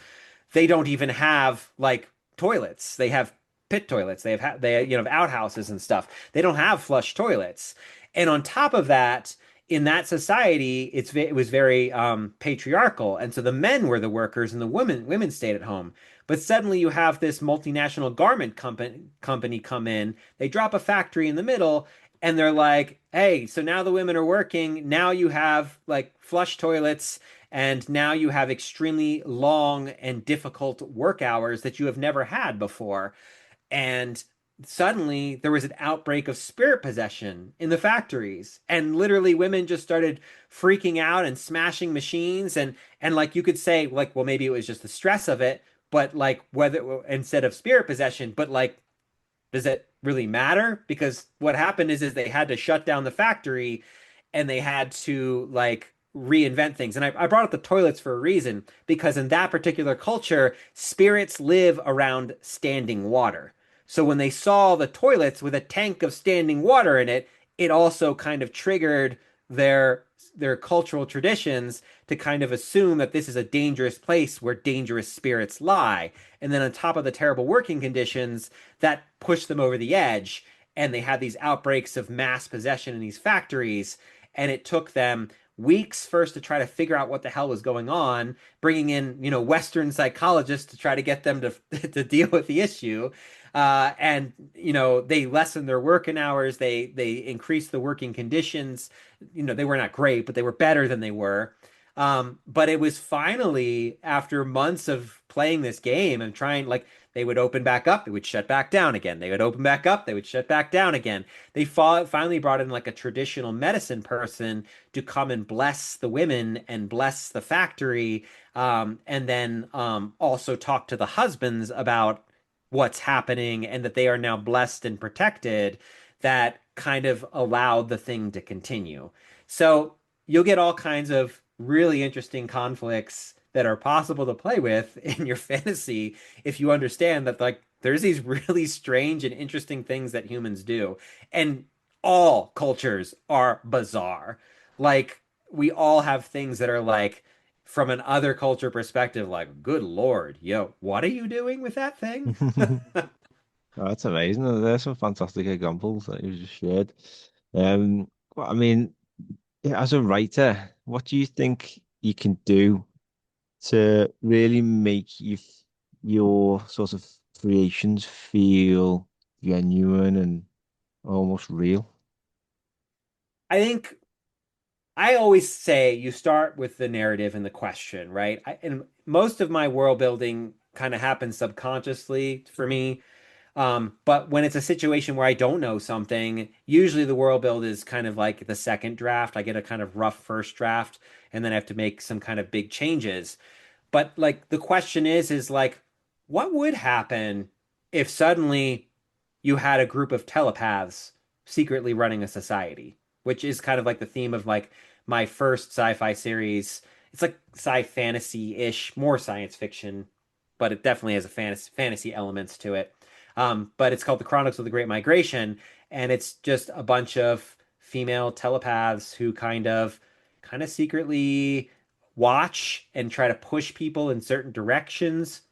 They don't even have like toilets. They have pit toilets. They have outhouses and stuff. They don't have flush toilets. And on top of that, in that society, it was very patriarchal, and so the men were the workers and the women stayed at home. But suddenly you have this multinational garment company come in. They drop a factory in the middle, and they're like, "Hey, so now the women are working. Now you have like flush toilets, and now you have extremely long and difficult work hours that you have never had before." And suddenly there was an outbreak of spirit possession in the factories, and literally women just started freaking out and smashing machines, and like you could say like, well, maybe it was just the stress of it, but like whether instead of spirit possession, but like, does it really matter? Because what happened is they had to shut down the factory, and they had to like reinvent things. And I brought up the toilets for a reason, because in that particular culture, spirits live around standing water. So when they saw the toilets with a tank of standing water in it, it also kind of triggered their their cultural traditions to kind of assume that this is a dangerous place where dangerous spirits lie. And then on top of the terrible working conditions, that pushed them over the edge. And they had these outbreaks of mass possession in these factories. And it took them weeks first to try to figure out what the hell was going on, bringing in, Western psychologists to try to get them to, to deal with the issue. And they lessened their working hours. They increased the working conditions. They were not great, but they were better than they were. But it was finally after months of playing this game and trying, like, they would open back up, they would shut back down again. They would open back up, they would shut back down again. They finally brought in like a traditional medicine person to come and bless the women and bless the factory, and then also talk to the husbands about what's happening and that they are now blessed and protected. That kind of allowed the thing to continue. So you'll get all kinds of really interesting conflicts that are possible to play with in your fantasy if you understand that, like, there's these really strange and interesting things that humans do, and all cultures are bizarre. Like, we all have things that are like, from an other culture perspective, like, good Lord, yo, what are you doing with that thing? Oh, that's amazing. There's some fantastic examples that you just shared. Well, I mean, yeah, as a writer, what do you think you can do to really make your sort of creations feel genuine and almost real? I think I always say you start with the narrative and the question, right? And most of my world building kind of happens subconsciously for me. But when it's a situation where I don't know something, usually the world build is kind of like the second draft. I get a kind of rough first draft, and then I have to make some kind of big changes. But like the question is like, what would happen if suddenly you had a group of telepaths secretly running a society, which is kind of like the theme of like my first sci-fi series. It's like sci fantasy-ish, more science fiction, but it definitely has a fantasy elements to it. But it's called The Chronicles of the Great Migration, and it's just a bunch of female telepaths who kind of secretly watch and try to push people in certain directions.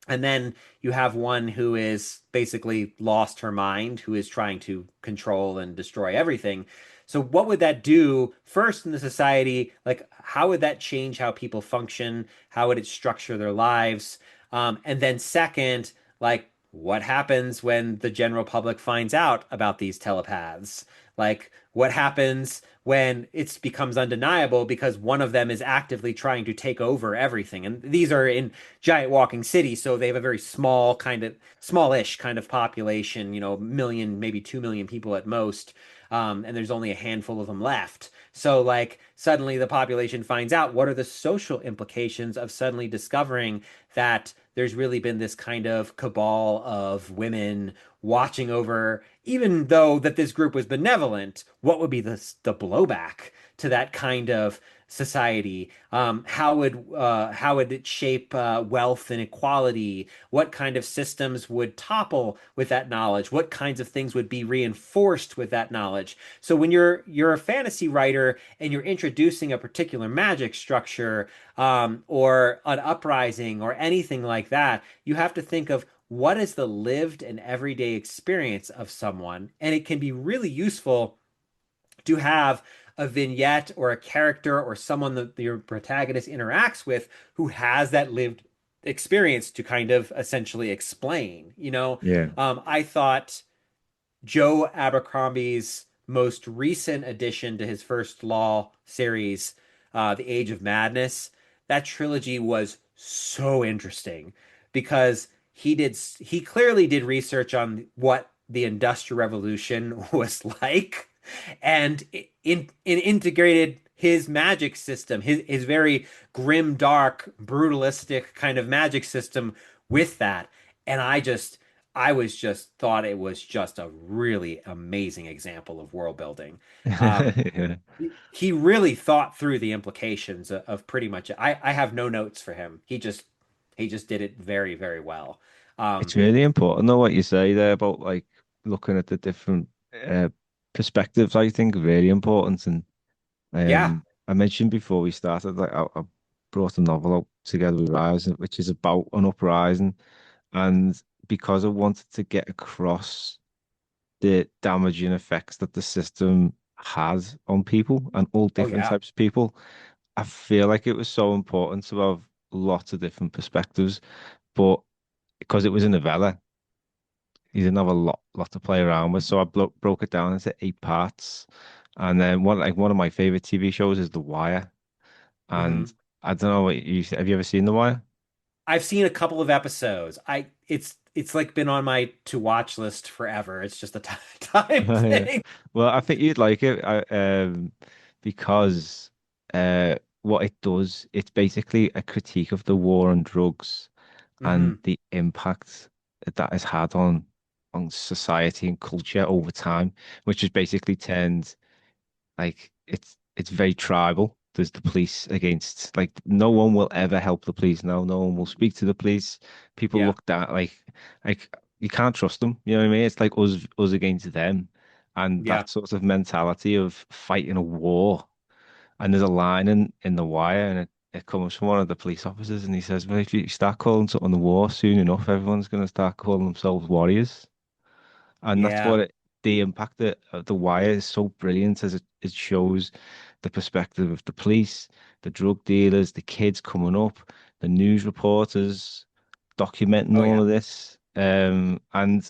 And then you have one who is basically lost her mind, who is trying to control and destroy everything. So, what would that do first in the society? Like, how would that change how people function? How would it structure their lives? And then, second, like, what happens when the general public finds out about these telepaths? Like, what happens when it becomes undeniable because one of them is actively trying to take over everything? And these are in giant walking city, so they have a very smallish kind of population, million, maybe 2 million people at most. And there's only a handful of them left. So, like, suddenly the population finds out what are the social implications of suddenly discovering that there's really been this kind of cabal of women watching over, even though that this group was benevolent, what would be the blowback to that kind of society? How would it shape wealth and equality? What kind of systems would topple with that knowledge? What kinds of things would be reinforced with that knowledge? So when you're a fantasy writer and you're introducing a particular magic structure, or an uprising or anything like that, you have to think of what is the lived and everyday experience of someone, and it can be really useful to have a vignette or a character or someone that your protagonist interacts with who has that lived experience to kind of essentially explain. Yeah. I thought Joe Abercrombie's most recent addition to his first Law series, The Age of Madness, that trilogy was so interesting because he clearly did research on what the Industrial Revolution was like, and integrated his magic system, his very grim, dark, brutalistic kind of magic system with that. And I was just thought it was just a really amazing example of world building. Um, Yeah. he really thought through the implications of pretty much. I have no notes for him. He just did it very, very well. It's Um, really important, though, what you say there about like looking at the different perspectives. I think really important, and yeah. I mentioned before we started, like I brought a novel out together with Rise, which is about an uprising, and because I wanted to get across the damaging effects that the system has on people and all Oh different yeah. types of people, I feel like it was so important to have lots of different perspectives, but because it was a novella, you didn't have a lot to play around with. So I broke it down into 8 parts. And then one of my favorite TV shows is The Wire. And hmm I don't know what you have you ever seen The Wire? I've seen a couple of episodes. It's like been on my to watch list forever. It's just a time Yeah. thing. Well, I think you'd like it because what it does, it's basically a critique of the war on drugs and hmm the impact that has had on society and culture over time, which has basically turned like it's very tribal. There's the police against like no one will ever help the police now. No one will speak to the police. People Yeah. look down like you can't trust them. You know what I mean? It's like us against them, and Yeah. that sort of mentality of fighting a war. And there's a line in the wire, and it comes from one of the police officers, and he says, "Well, if you start calling something the war, soon enough, everyone's going to start calling themselves warriors." And that's Yeah. what the impact of the wire is so brilliant as it shows the perspective of the police, the drug dealers, the kids coming up, the news reporters documenting Oh all yeah. of this. And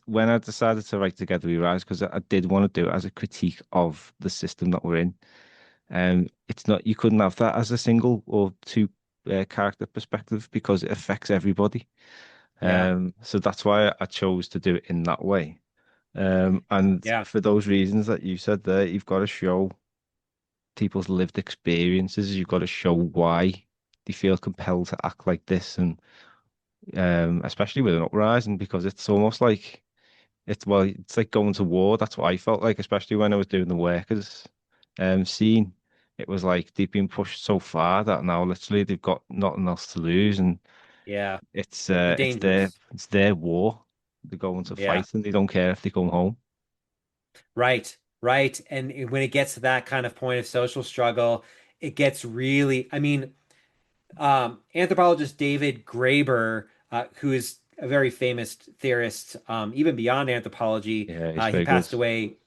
when I decided to write Together We Rise, because I did want to do it as a critique of the system that we're in, it's not you couldn't have that as a single or two character perspective because it affects everybody. Yeah. So that's why I chose to do it in that way. And Yeah. for those reasons that you said there, you've got to show people's lived experiences. You've got to show why they feel compelled to act like this, and especially with an uprising, because it's almost like it's like going to war. That's what I felt like, especially when I was doing the workers scene. It was like they've been pushed so far that now literally they've got nothing else to lose, and Yeah. it's The uh, it's their dangers. it's their war. They're going to Yeah. fight, and they don't care if they come home. Right. Right. And when it gets to that kind of point of social struggle, it gets really, I mean, anthropologist David Graeber, who is a very famous theorist, even beyond anthropology, Yeah, he's he very good. passed away.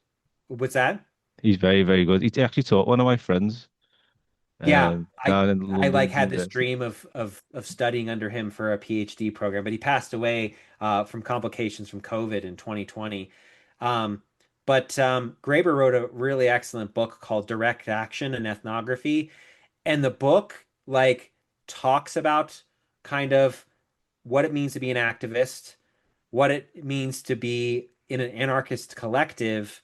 What's that? He's very, very good. He actually taught one of my friends Yeah, down in I like London had this University. dream of studying under him for a PhD program, but he passed away from complications from COVID in 2020. Um, but Graeber wrote a really excellent book called Direct Action and Ethnography, and the book like talks about kind of what it means to be an activist, what it means to be in an anarchist collective,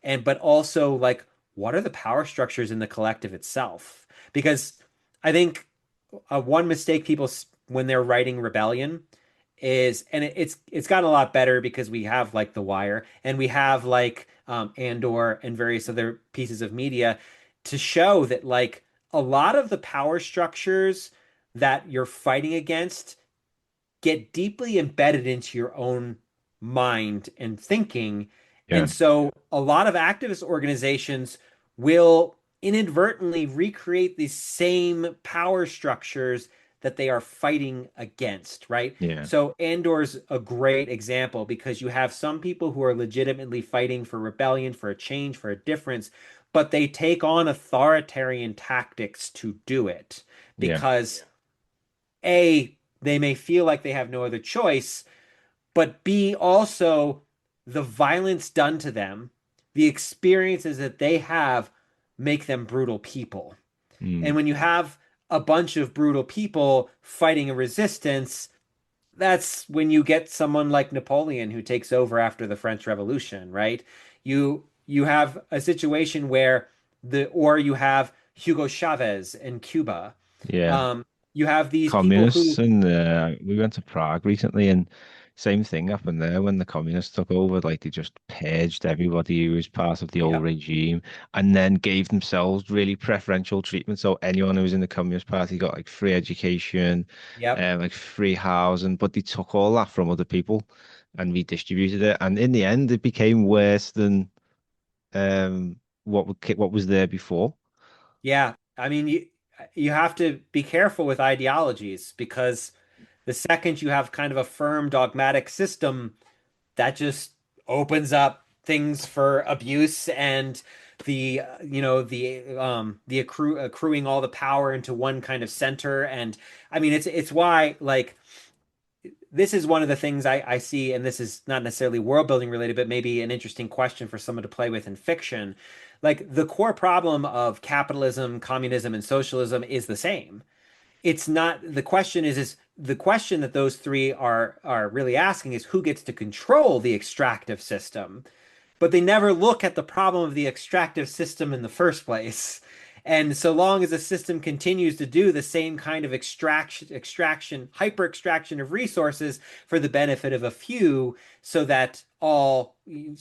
and but also like what are the power structures in the collective itself? Because I think one mistake people when they're writing rebellion is, and it's gotten a lot better because we have like The Wire and we have like Andor and various other pieces of media to show that like a lot of the power structures that you're fighting against get deeply embedded into your own mind and thinking. Yeah, And so a lot of activist organizations will inadvertently recreate these same power structures that they are fighting against, right? yeah, So Andor's a great example because you have some people who are legitimately fighting for rebellion, for a change, for a difference, but they take on authoritarian tactics to do it yeah, because A, they may feel like they have no other choice, but B, also the violence done to them, the experiences that they have make them brutal people. And mm, when you have a bunch of brutal people fighting a resistance, that's when you get someone like Napoleon who takes over after the French Revolution, right? You have a situation where or you have Hugo Chavez in Cuba. Yeah. Um, you have these people Communists, who, and we went to Prague recently, and same thing happened there when the communists took over. Like they just purged everybody who was part of the old yep, regime, and then gave themselves really preferential treatment. So anyone who was in the Communist Party got like free education, yep, like free housing, but they took all that from other people and redistributed it. And in the end, it became worse than what was there before. yeah. I mean, you have to be careful with ideologies because the second you have kind of a firm dogmatic system, that just opens up things for abuse and the accruing all the power into one kind of center. And I mean, it's why, like, this is one of the things I see, and this is not necessarily world building related, but maybe an interesting question for someone to play with in fiction. Like, the core problem of capitalism, communism, and socialism is the same. It's not, the question is the question that those three are really asking is who gets to control the extractive system, but they never look at the problem of the extractive system in the first place. And so long as the system continues to do the same kind of hyper extraction of resources for the benefit of a few, so that all, in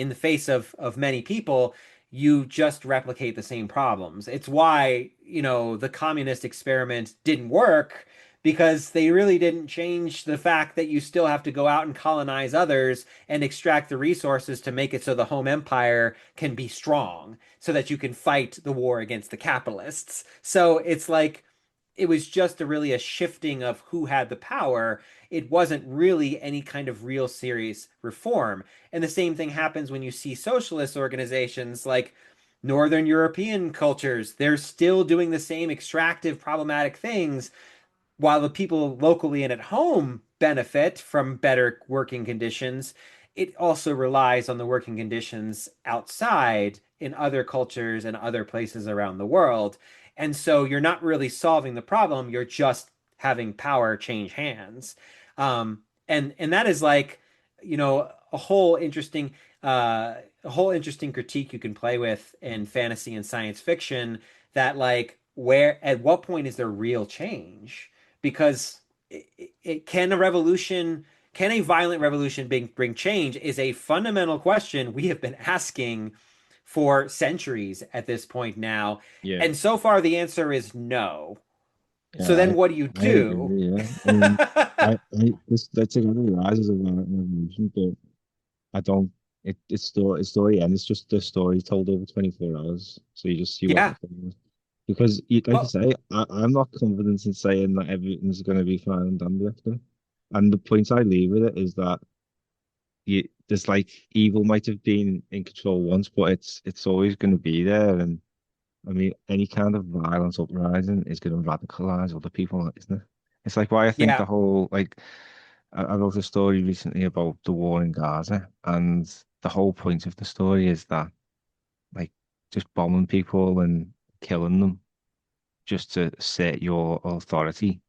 the face of many people, you just replicate the same problems. It's why, the communist experiment didn't work, because they really didn't change the fact that you still have to go out and colonize others and extract the resources to make it so the home empire can be strong, so that you can fight the war against the capitalists. So it's like it was just a shifting of who had the power. It wasn't really any kind of real serious reform. And the same thing happens when you see socialist organizations like Northern European cultures. They're still doing the same extractive, problematic things, while the people locally and at home benefit from better working conditions. It also relies on the working conditions outside in other cultures and other places around the world. And so you're not really solving the problem, you're just having power change hands. And that is like, a whole interesting critique you can play with in fantasy and science fiction, that, like, where at what point is there real change? Because can a violent revolution bring change, is a fundamental question we have been asking for centuries at this point now. Yeah. And so far the answer is no. Yeah, So then what do you I do? agree. Yeah, this that's a good rises of an revolution, but I don't. It's story, and it's just the story told over 24 hours, so you just see what Yeah. happens. Because, like you Well, say, I'm not confident in saying that everything's going to be fine and dandy after. And the point I leave with it is that there's like evil might have been in control once, but it's always going to be there. And I mean, any kind of violence uprising is going to radicalize other people, isn't it? It's like why I think yeah, the whole like I wrote a story recently about the war in Gaza, and the whole point of the story is that like just bombing people and killing them just to assert your authority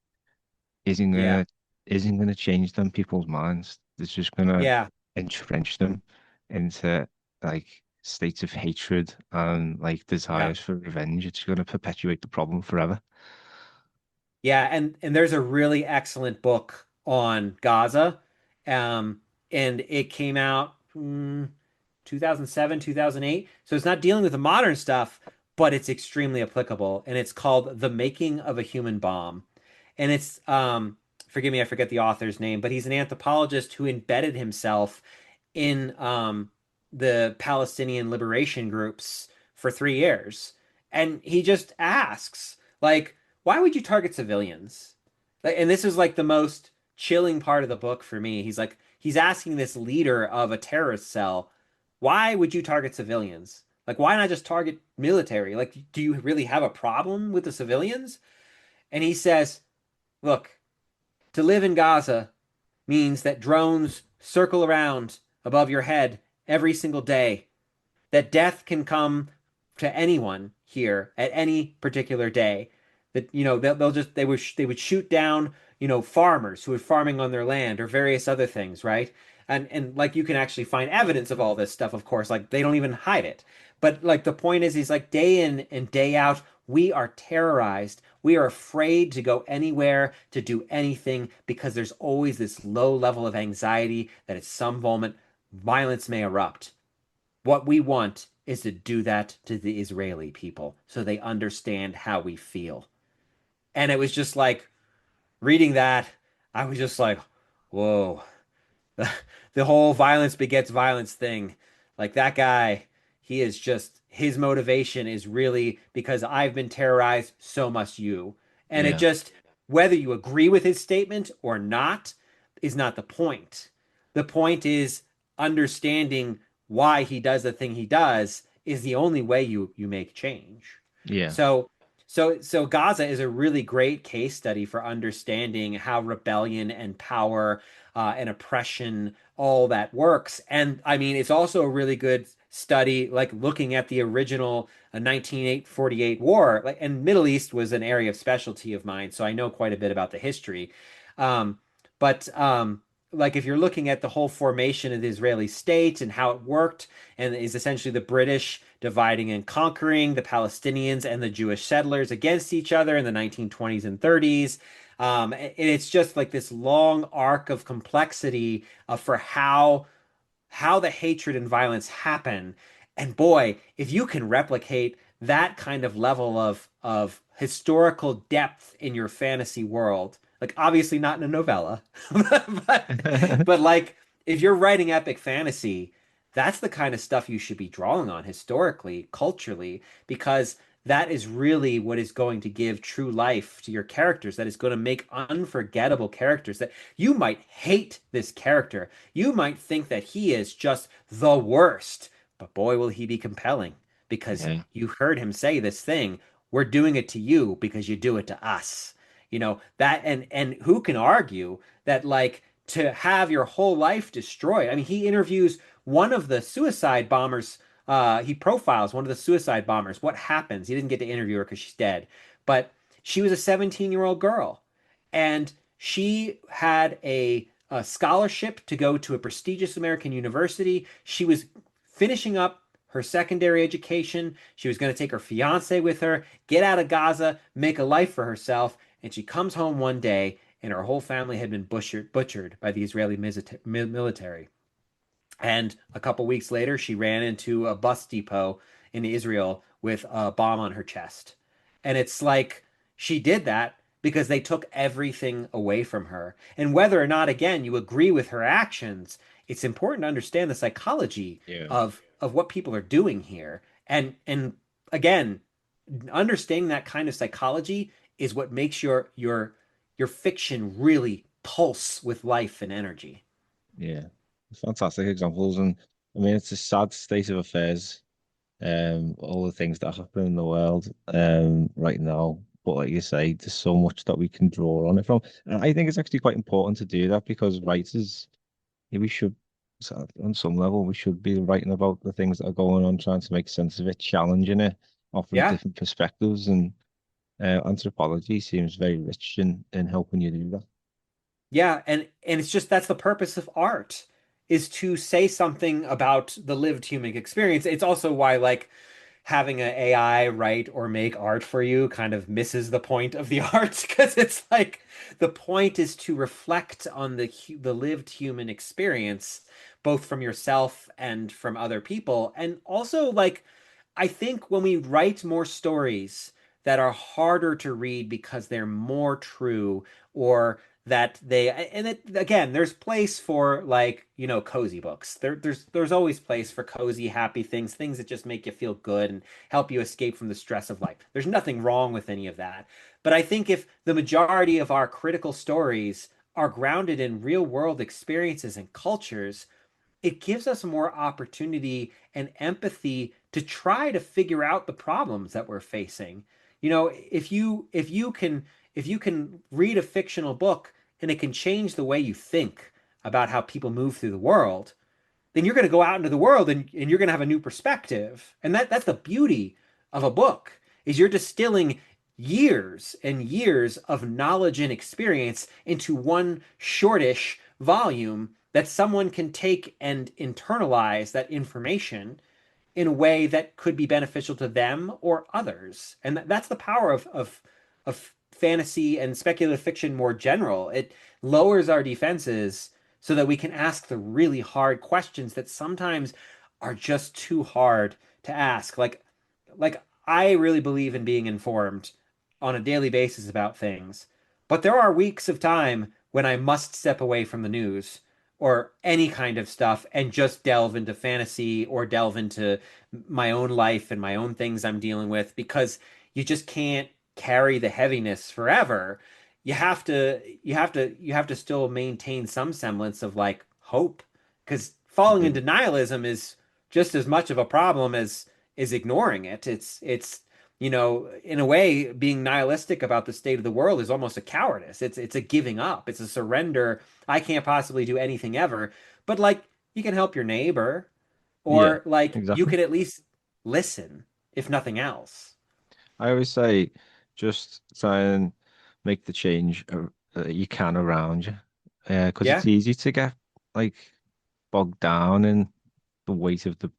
isn't yeah, gonna isn't gonna change them people's minds. It's just gonna yeah, entrench them into like states of hatred and like yeah. desires for revenge. It's gonna perpetuate the problem forever. Yeah, and there's a really excellent book on Gaza. Um, and it came out 2007, 2008. So it's not dealing with the modern stuff, but it's extremely applicable. And it's called The Making of a Human Bomb. And it's forgive me, I forget the author's name, but he's an anthropologist who embedded himself in the Palestinian liberation groups for 3 years. And he just asks, like, why would you target civilians? Like, and this is like the most chilling part of the book for me. He's asking this leader of a terrorist cell, why would you target civilians? Like, why not just target military? Like, do you really have a problem with the civilians? And he says, look, to live in Gaza means that drones circle around above your head every single day, that death can come to anyone here at any particular day. That they'll just they would shoot down farmers who were farming on their land or various other things, right? And like you can actually find evidence of all this stuff, of course. Like they don't even hide it. But like the point is, he's like day in and day out, we are terrorized. We are afraid to go anywhere, to do anything, because there's always this low level of anxiety that at some moment violence may erupt. What we want is to do that to the Israeli people so they understand how we feel. And it was just like reading that, I was just like, whoa, the whole violence begets violence thing. Like that guy, he is just his motivation is really because I've been terrorized, so must you. And it Yeah. just whether you agree with his statement or not is not the point. The point is understanding why he does the thing he does is the only way you make change. Yeah. So so Gaza is a really great case study for understanding how rebellion and power and oppression, all that works. And I mean, it's also a really good study, like looking at the original 1948 war. Like, and Middle East was an area of specialty of mine, so I know quite a bit about the history. Um, but like if you're looking at the whole formation of the Israeli state and how it worked, and is essentially the British dividing and conquering the Palestinians and the Jewish settlers against each other in the 1920s and 30s. And it's just like this long arc of complexity for how the hatred and violence happen. And boy, if you can replicate that kind of level of historical depth in your fantasy world, like obviously not in a novella, but like if you're writing epic fantasy, that's the kind of stuff you should be drawing on historically, culturally, because that is really what is going to give true life to your characters. That is going to make unforgettable characters that you might hate this character. You might think that he is just the worst, but boy, will he be compelling because Yeah. you heard him say this thing. We're doing it to you because you do it to us. That and who can argue that like to have your whole life destroyed? I mean, he interviews one of the suicide bombers. He profiles one of the suicide bombers. What happens? He didn't get to interview her because she's dead, but she was a 17-year-old girl, and she had a scholarship to go to a prestigious American university. She was finishing up her secondary education. She was going to take her fiance with her, get out of Gaza, make a life for herself. And she comes home one day, and her whole family had been butchered by the Israeli military. And a couple weeks later, she ran into a bus depot in Israel with a bomb on her chest. And it's like she did that because they took everything away from her. And whether or not, again, you agree with her actions, it's important to understand the psychology Yeah. of what people are doing here. And again, understanding that kind of psychology is what makes your fiction really pulse with life and energy. Yeah. Fantastic examples. And I mean, it's a sad state of affairs. All the things that happen in the world right now. But like you say, there's so much that we can draw on it from. And I think it's actually quite important to do that because writers, we should, so on some level, we should be writing about the things that are going on, trying to make sense of it, challenging it, offering Yeah. different perspectives. And anthropology seems very rich in helping you do that. Yeah, and it's just that's the purpose of art is to say something about the lived human experience. It's also why like having an AI write or make art for you kind of misses the point of the art because it's like the point is to reflect on the lived human experience both from yourself and from other people. And also like I think when we write more stories that are harder to read because they're more true or that they and it, again there's place for like cozy books there's always place for cozy happy things that just make you feel good and help you escape from the stress of life. There's nothing wrong with any of that, but I think if the majority of our critical stories are grounded in real world experiences and cultures, it gives us more opportunity and empathy to try to figure out the problems that we're facing. If you can read a fictional book and it can change the way you think about how people move through the world, then you're going to go out into the world and you're going to have a new perspective. And that's the beauty of a book is you're distilling years and years of knowledge and experience into one shortish volume that someone can take and internalize that information in a way that could be beneficial to them or others. And that's the power of fantasy and speculative fiction more general. It lowers our defenses so that we can ask the really hard questions that sometimes are just too hard to ask. Like I really believe in being informed on a daily basis about things, but there are weeks of time when I must step away from the news or any kind of stuff and just delve into fantasy or delve into my own life and my own things I'm dealing with because you just can't carry the heaviness forever. You have to still maintain some semblance of like hope because falling Yeah, into denialism is just as much of a problem as is ignoring it. It's in a way, being nihilistic about the state of the world is almost a cowardice. It's a giving up. It's a surrender. I can't possibly do anything ever. But like you can help your neighbor, yeah, or like you exactly. can at least listen, if nothing else. I always say just try and make the change you can around you. Because it's Yeah. easy to get like bogged down in the weight of the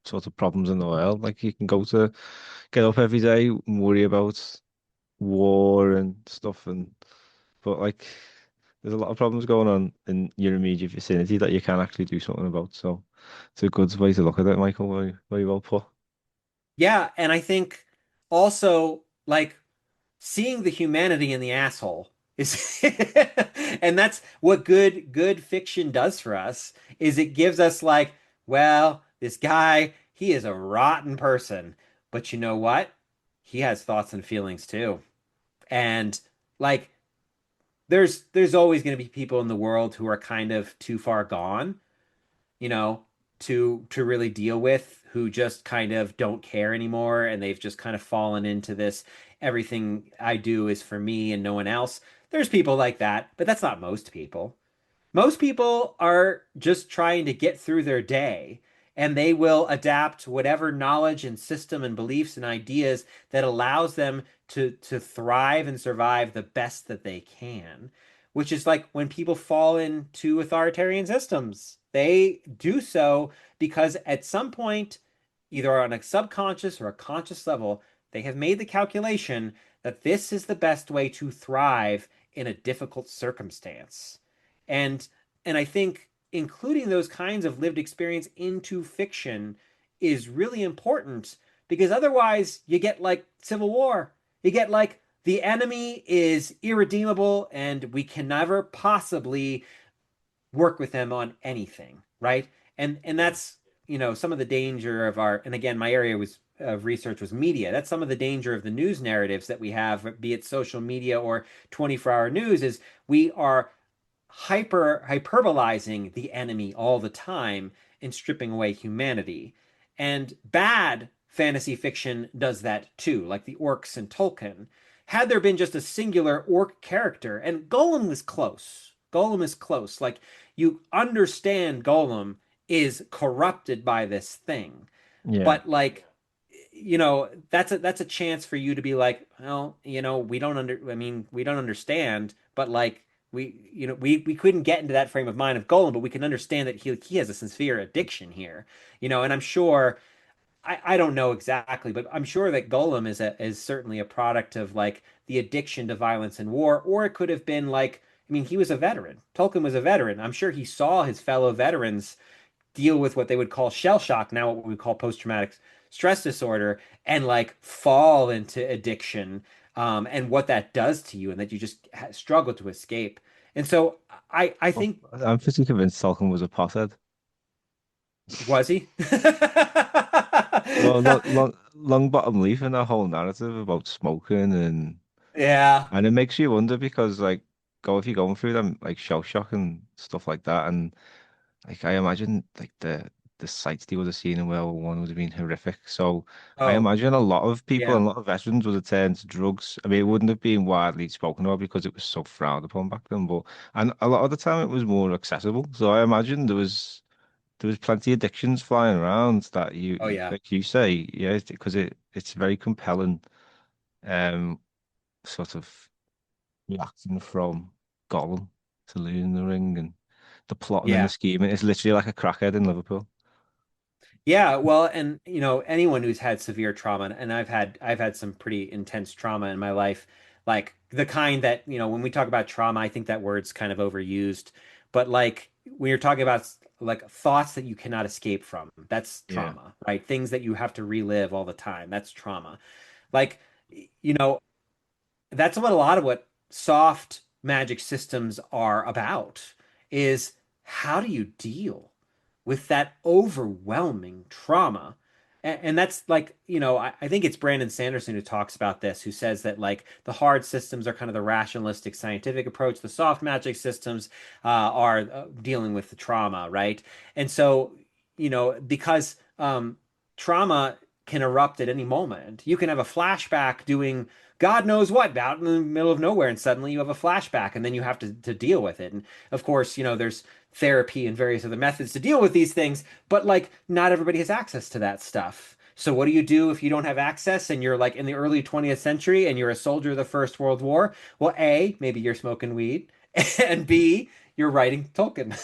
sort of problems in the world. Like you can get up every day and worry about war and stuff but like there's a lot of problems going on in your immediate vicinity that you can actually do something about. So it's a good way to look at it, Michael. Very well put. Yeah, and I think also like seeing the humanity in the asshole is and that's what good fiction does for us is it gives us like, well, this guy, he is a rotten person, but you know what? He has thoughts and feelings too. And like there's always going to be people in the world who are kind of too far gone, you know, to really deal with, who just kind of don't care anymore and they've just kind of fallen into this everything I do is for me and no one else. There's people like that, but that's not most people. Most people are just trying to get through their day and they will adapt whatever knowledge and system and beliefs and ideas that allows them to thrive and survive the best that they can, which is like when people fall into authoritarian systems. They do so because at some point, either on a subconscious or a conscious level, they have made the calculation that this is the best way to thrive in a difficult circumstance. And and I think including those kinds of lived experience into fiction is really important because otherwise you get like civil war. You get like the enemy is irredeemable and we can never possibly work with them on anything, right? And Yeah. that's, some of the danger of our, and again, my area was of research was media. That's some of the danger of the news narratives that we have, be it social media or 24-hour news, is we are hyperbolizing the enemy all the time and stripping away humanity. And bad fantasy fiction does that too, like the orcs and Tolkien. Had there been just a singular orc character, and Golem was close. Golem is close. Like you understand Golem is corrupted by this thing. Yeah. But like that's a chance for you to be like, well, we don't understand, but like we couldn't get into that frame of mind of Golem, but we can understand that he has a sincere addiction here, and I'm sure I don't know exactly, but I'm sure that Golem is certainly a product of like the addiction to violence and war, or it could have been like, I mean, he was a veteran. Tolkien was a veteran. I'm sure he saw his fellow veterans deal with what they would call shell shock, now what we call post-traumatic stress disorder, and like fall into addiction, and what that does to you, and that you just struggle to escape. And so I Well, think, I'm pretty convinced Salcombe was a pothead. was he? Well, long bottom leaf and that whole narrative about smoking Yeah. and it makes you wonder because like go if you're going through them like shell shock and stuff like that and like I imagine like the sights they would have seen in World War One would have been horrific. So I Oh, imagine a lot of people yeah. and a lot of veterans would have turned to drugs. I mean, it wouldn't have been widely spoken about because it was so frowned upon back then, but and a lot of the time it was more accessible. So I imagine there was plenty of addictions flying around that Oh, yeah. like you say, yeah, because it's very compelling. sort of reacting from Gollum to losing the ring and the plotting and the Yeah. scheming. It's literally like a crackhead in Liverpool. Yeah, well, and anyone who's had severe trauma, and I've had some pretty intense trauma in my life, like the kind that, when we talk about trauma, I think that word's kind of overused, but like when you're talking about like thoughts that you cannot escape from, that's Yeah. trauma, right? Things that you have to relive all the time, that's trauma. Like, you know, that's what a lot of what soft magic systems are about is how do you deal with that overwhelming trauma? And that's like, I think it's Brandon Sanderson who talks about this, who says that like the hard systems are kind of the rationalistic scientific approach. The soft magic systems are dealing with the trauma, right? And so, because trauma can erupt at any moment. You can have a flashback doing God knows what out in the middle of nowhere, and suddenly you have a flashback, and then you have to deal with it. And of course, there's therapy and various other methods to deal with these things, but like not everybody has access to that stuff. So what do you do if you don't have access and you're like in the early 20th century and you're a soldier of the First World War? Well, A, maybe you're smoking weed, and B, you're writing Tolkien.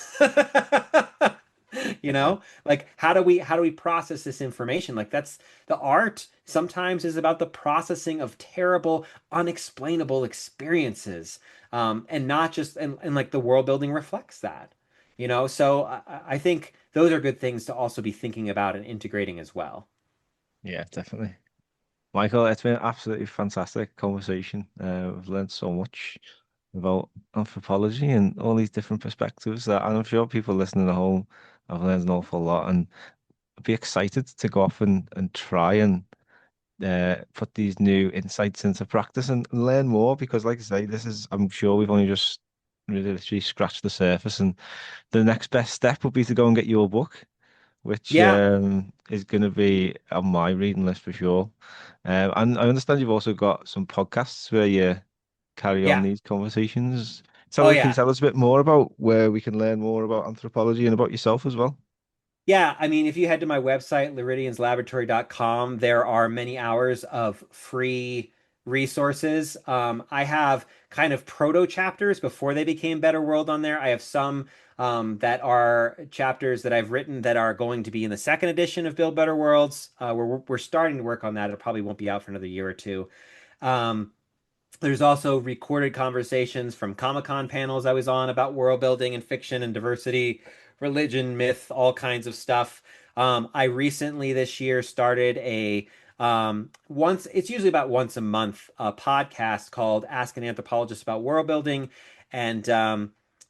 Like how do we process this information? Like that's the art sometimes is about the processing of terrible, unexplainable experiences. And not just and like the world building reflects that. So I think those are good things to also be thinking about and integrating as well. Yeah, definitely. Michael, it's been absolutely fantastic conversation. I've learned so much about anthropology and all these different perspectives that and I'm sure people listening at home have learned an awful lot and be excited to go off and try and put these new insights into practice and learn more because, like I say, this is, I'm sure we've only just really literally scratched the surface. And the next best step would be to go and get your book, which Yeah, is going to be on my reading list for sure. And I understand you've also got some podcasts where you carry on yeah. these conversations. Oh Can you yeah. tell us a bit more about where we can learn more about anthropology and about yourself as well? Yeah, I mean, if you head to my website, liridianslaboratory.com, there are many hours of free resources. I have kind of proto chapters before they became Better World on there. I have some that are chapters that I've written that are going to be in the second edition of Build Better Worlds. We're starting to work on that. It probably won't be out for another year or two. Um, there's also recorded conversations from Comic-Con panels I was on about world building and fiction and diversity, religion, myth, all kinds of stuff. I recently this year started a once it's usually about once a month a podcast called Ask an Anthropologist about world building, and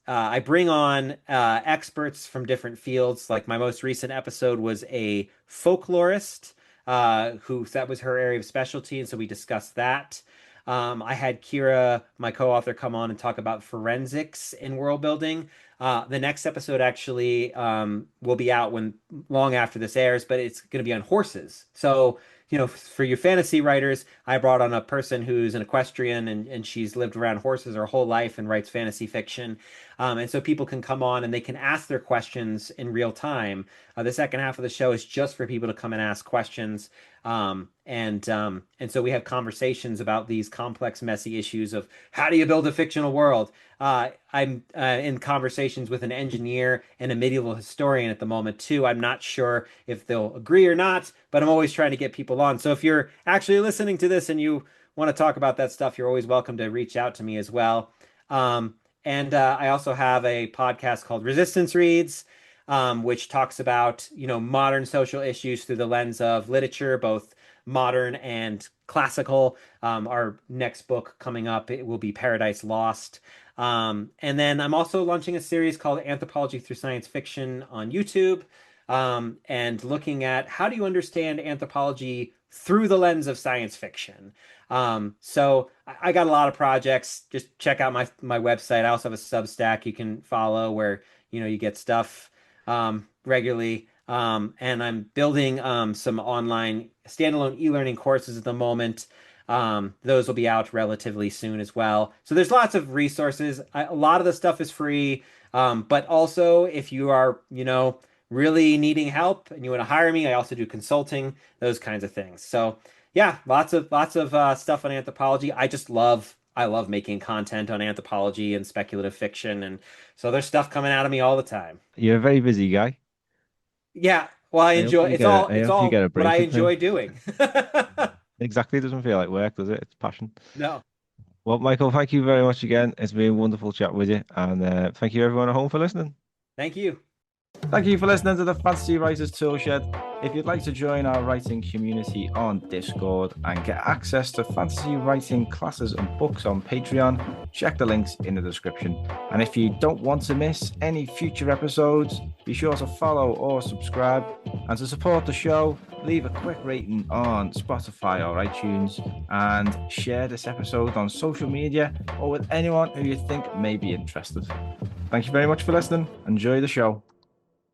I bring on experts from different fields. Like my most recent episode was a folklorist who that was her area of specialty, and so we discussed that. I had Kyra, my co-author, come on and talk about forensics in world building. The next episode actually will be out when long after this airs, but it's going to be on horses. So, for you fantasy writers, I brought on a person who's an equestrian and she's lived around horses her whole life and writes fantasy fiction. And so people can come on and they can ask their questions in real time. The second half of the show is just for people to come and ask questions. And so we have conversations about these complex, messy issues of how do you build a fictional world. I'm in conversations with an engineer and a medieval historian at the moment too. I'm not sure if they'll agree or not, but I'm always trying to get people on. So if you're actually listening to this and you want to talk about that stuff, you're always welcome to reach out to me as well. And I also have a podcast called Resistance Reads, which talks about modern social issues through the lens of literature, both modern and classical. Our next book coming up it will be Paradise Lost. And then I'm also launching a series called Anthropology Through Science Fiction on YouTube, and looking at how do you understand anthropology through the lens of science fiction. So I got a lot of projects. Just check out my website. I also have a Substack you can follow where you get stuff regularly. And I'm building some online standalone e-learning courses at the moment. Those will be out relatively soon as well. So there's lots of resources. A lot of the stuff is free, but also if you are, really needing help and you want to hire me, I also do consulting, those kinds of things. So Yeah, lots of stuff on anthropology. I love making content on anthropology and speculative fiction, and so there's stuff coming out of me all the time. You're a very busy guy. Yeah, well, I I hope enjoy you get a, I it's hope you get all a what I break at time. enjoy doing. Exactly. It doesn't feel like work, does it? It's passion. No, Well, Michael, thank you very much again. It's been wonderful chat with you. And thank you everyone at home for listening. thank you. Thank you for listening to the Fantasy Writers Toolshed. If you'd like to join our writing community on Discord and get access to fantasy writing classes and books on Patreon, check the links in the description. And if you don't want to miss any future episodes, be sure to follow or subscribe. And to support the show, leave a quick rating on Spotify or iTunes and share this episode on social media or with anyone who you think may be interested. Thank you very much for listening. Enjoy the show.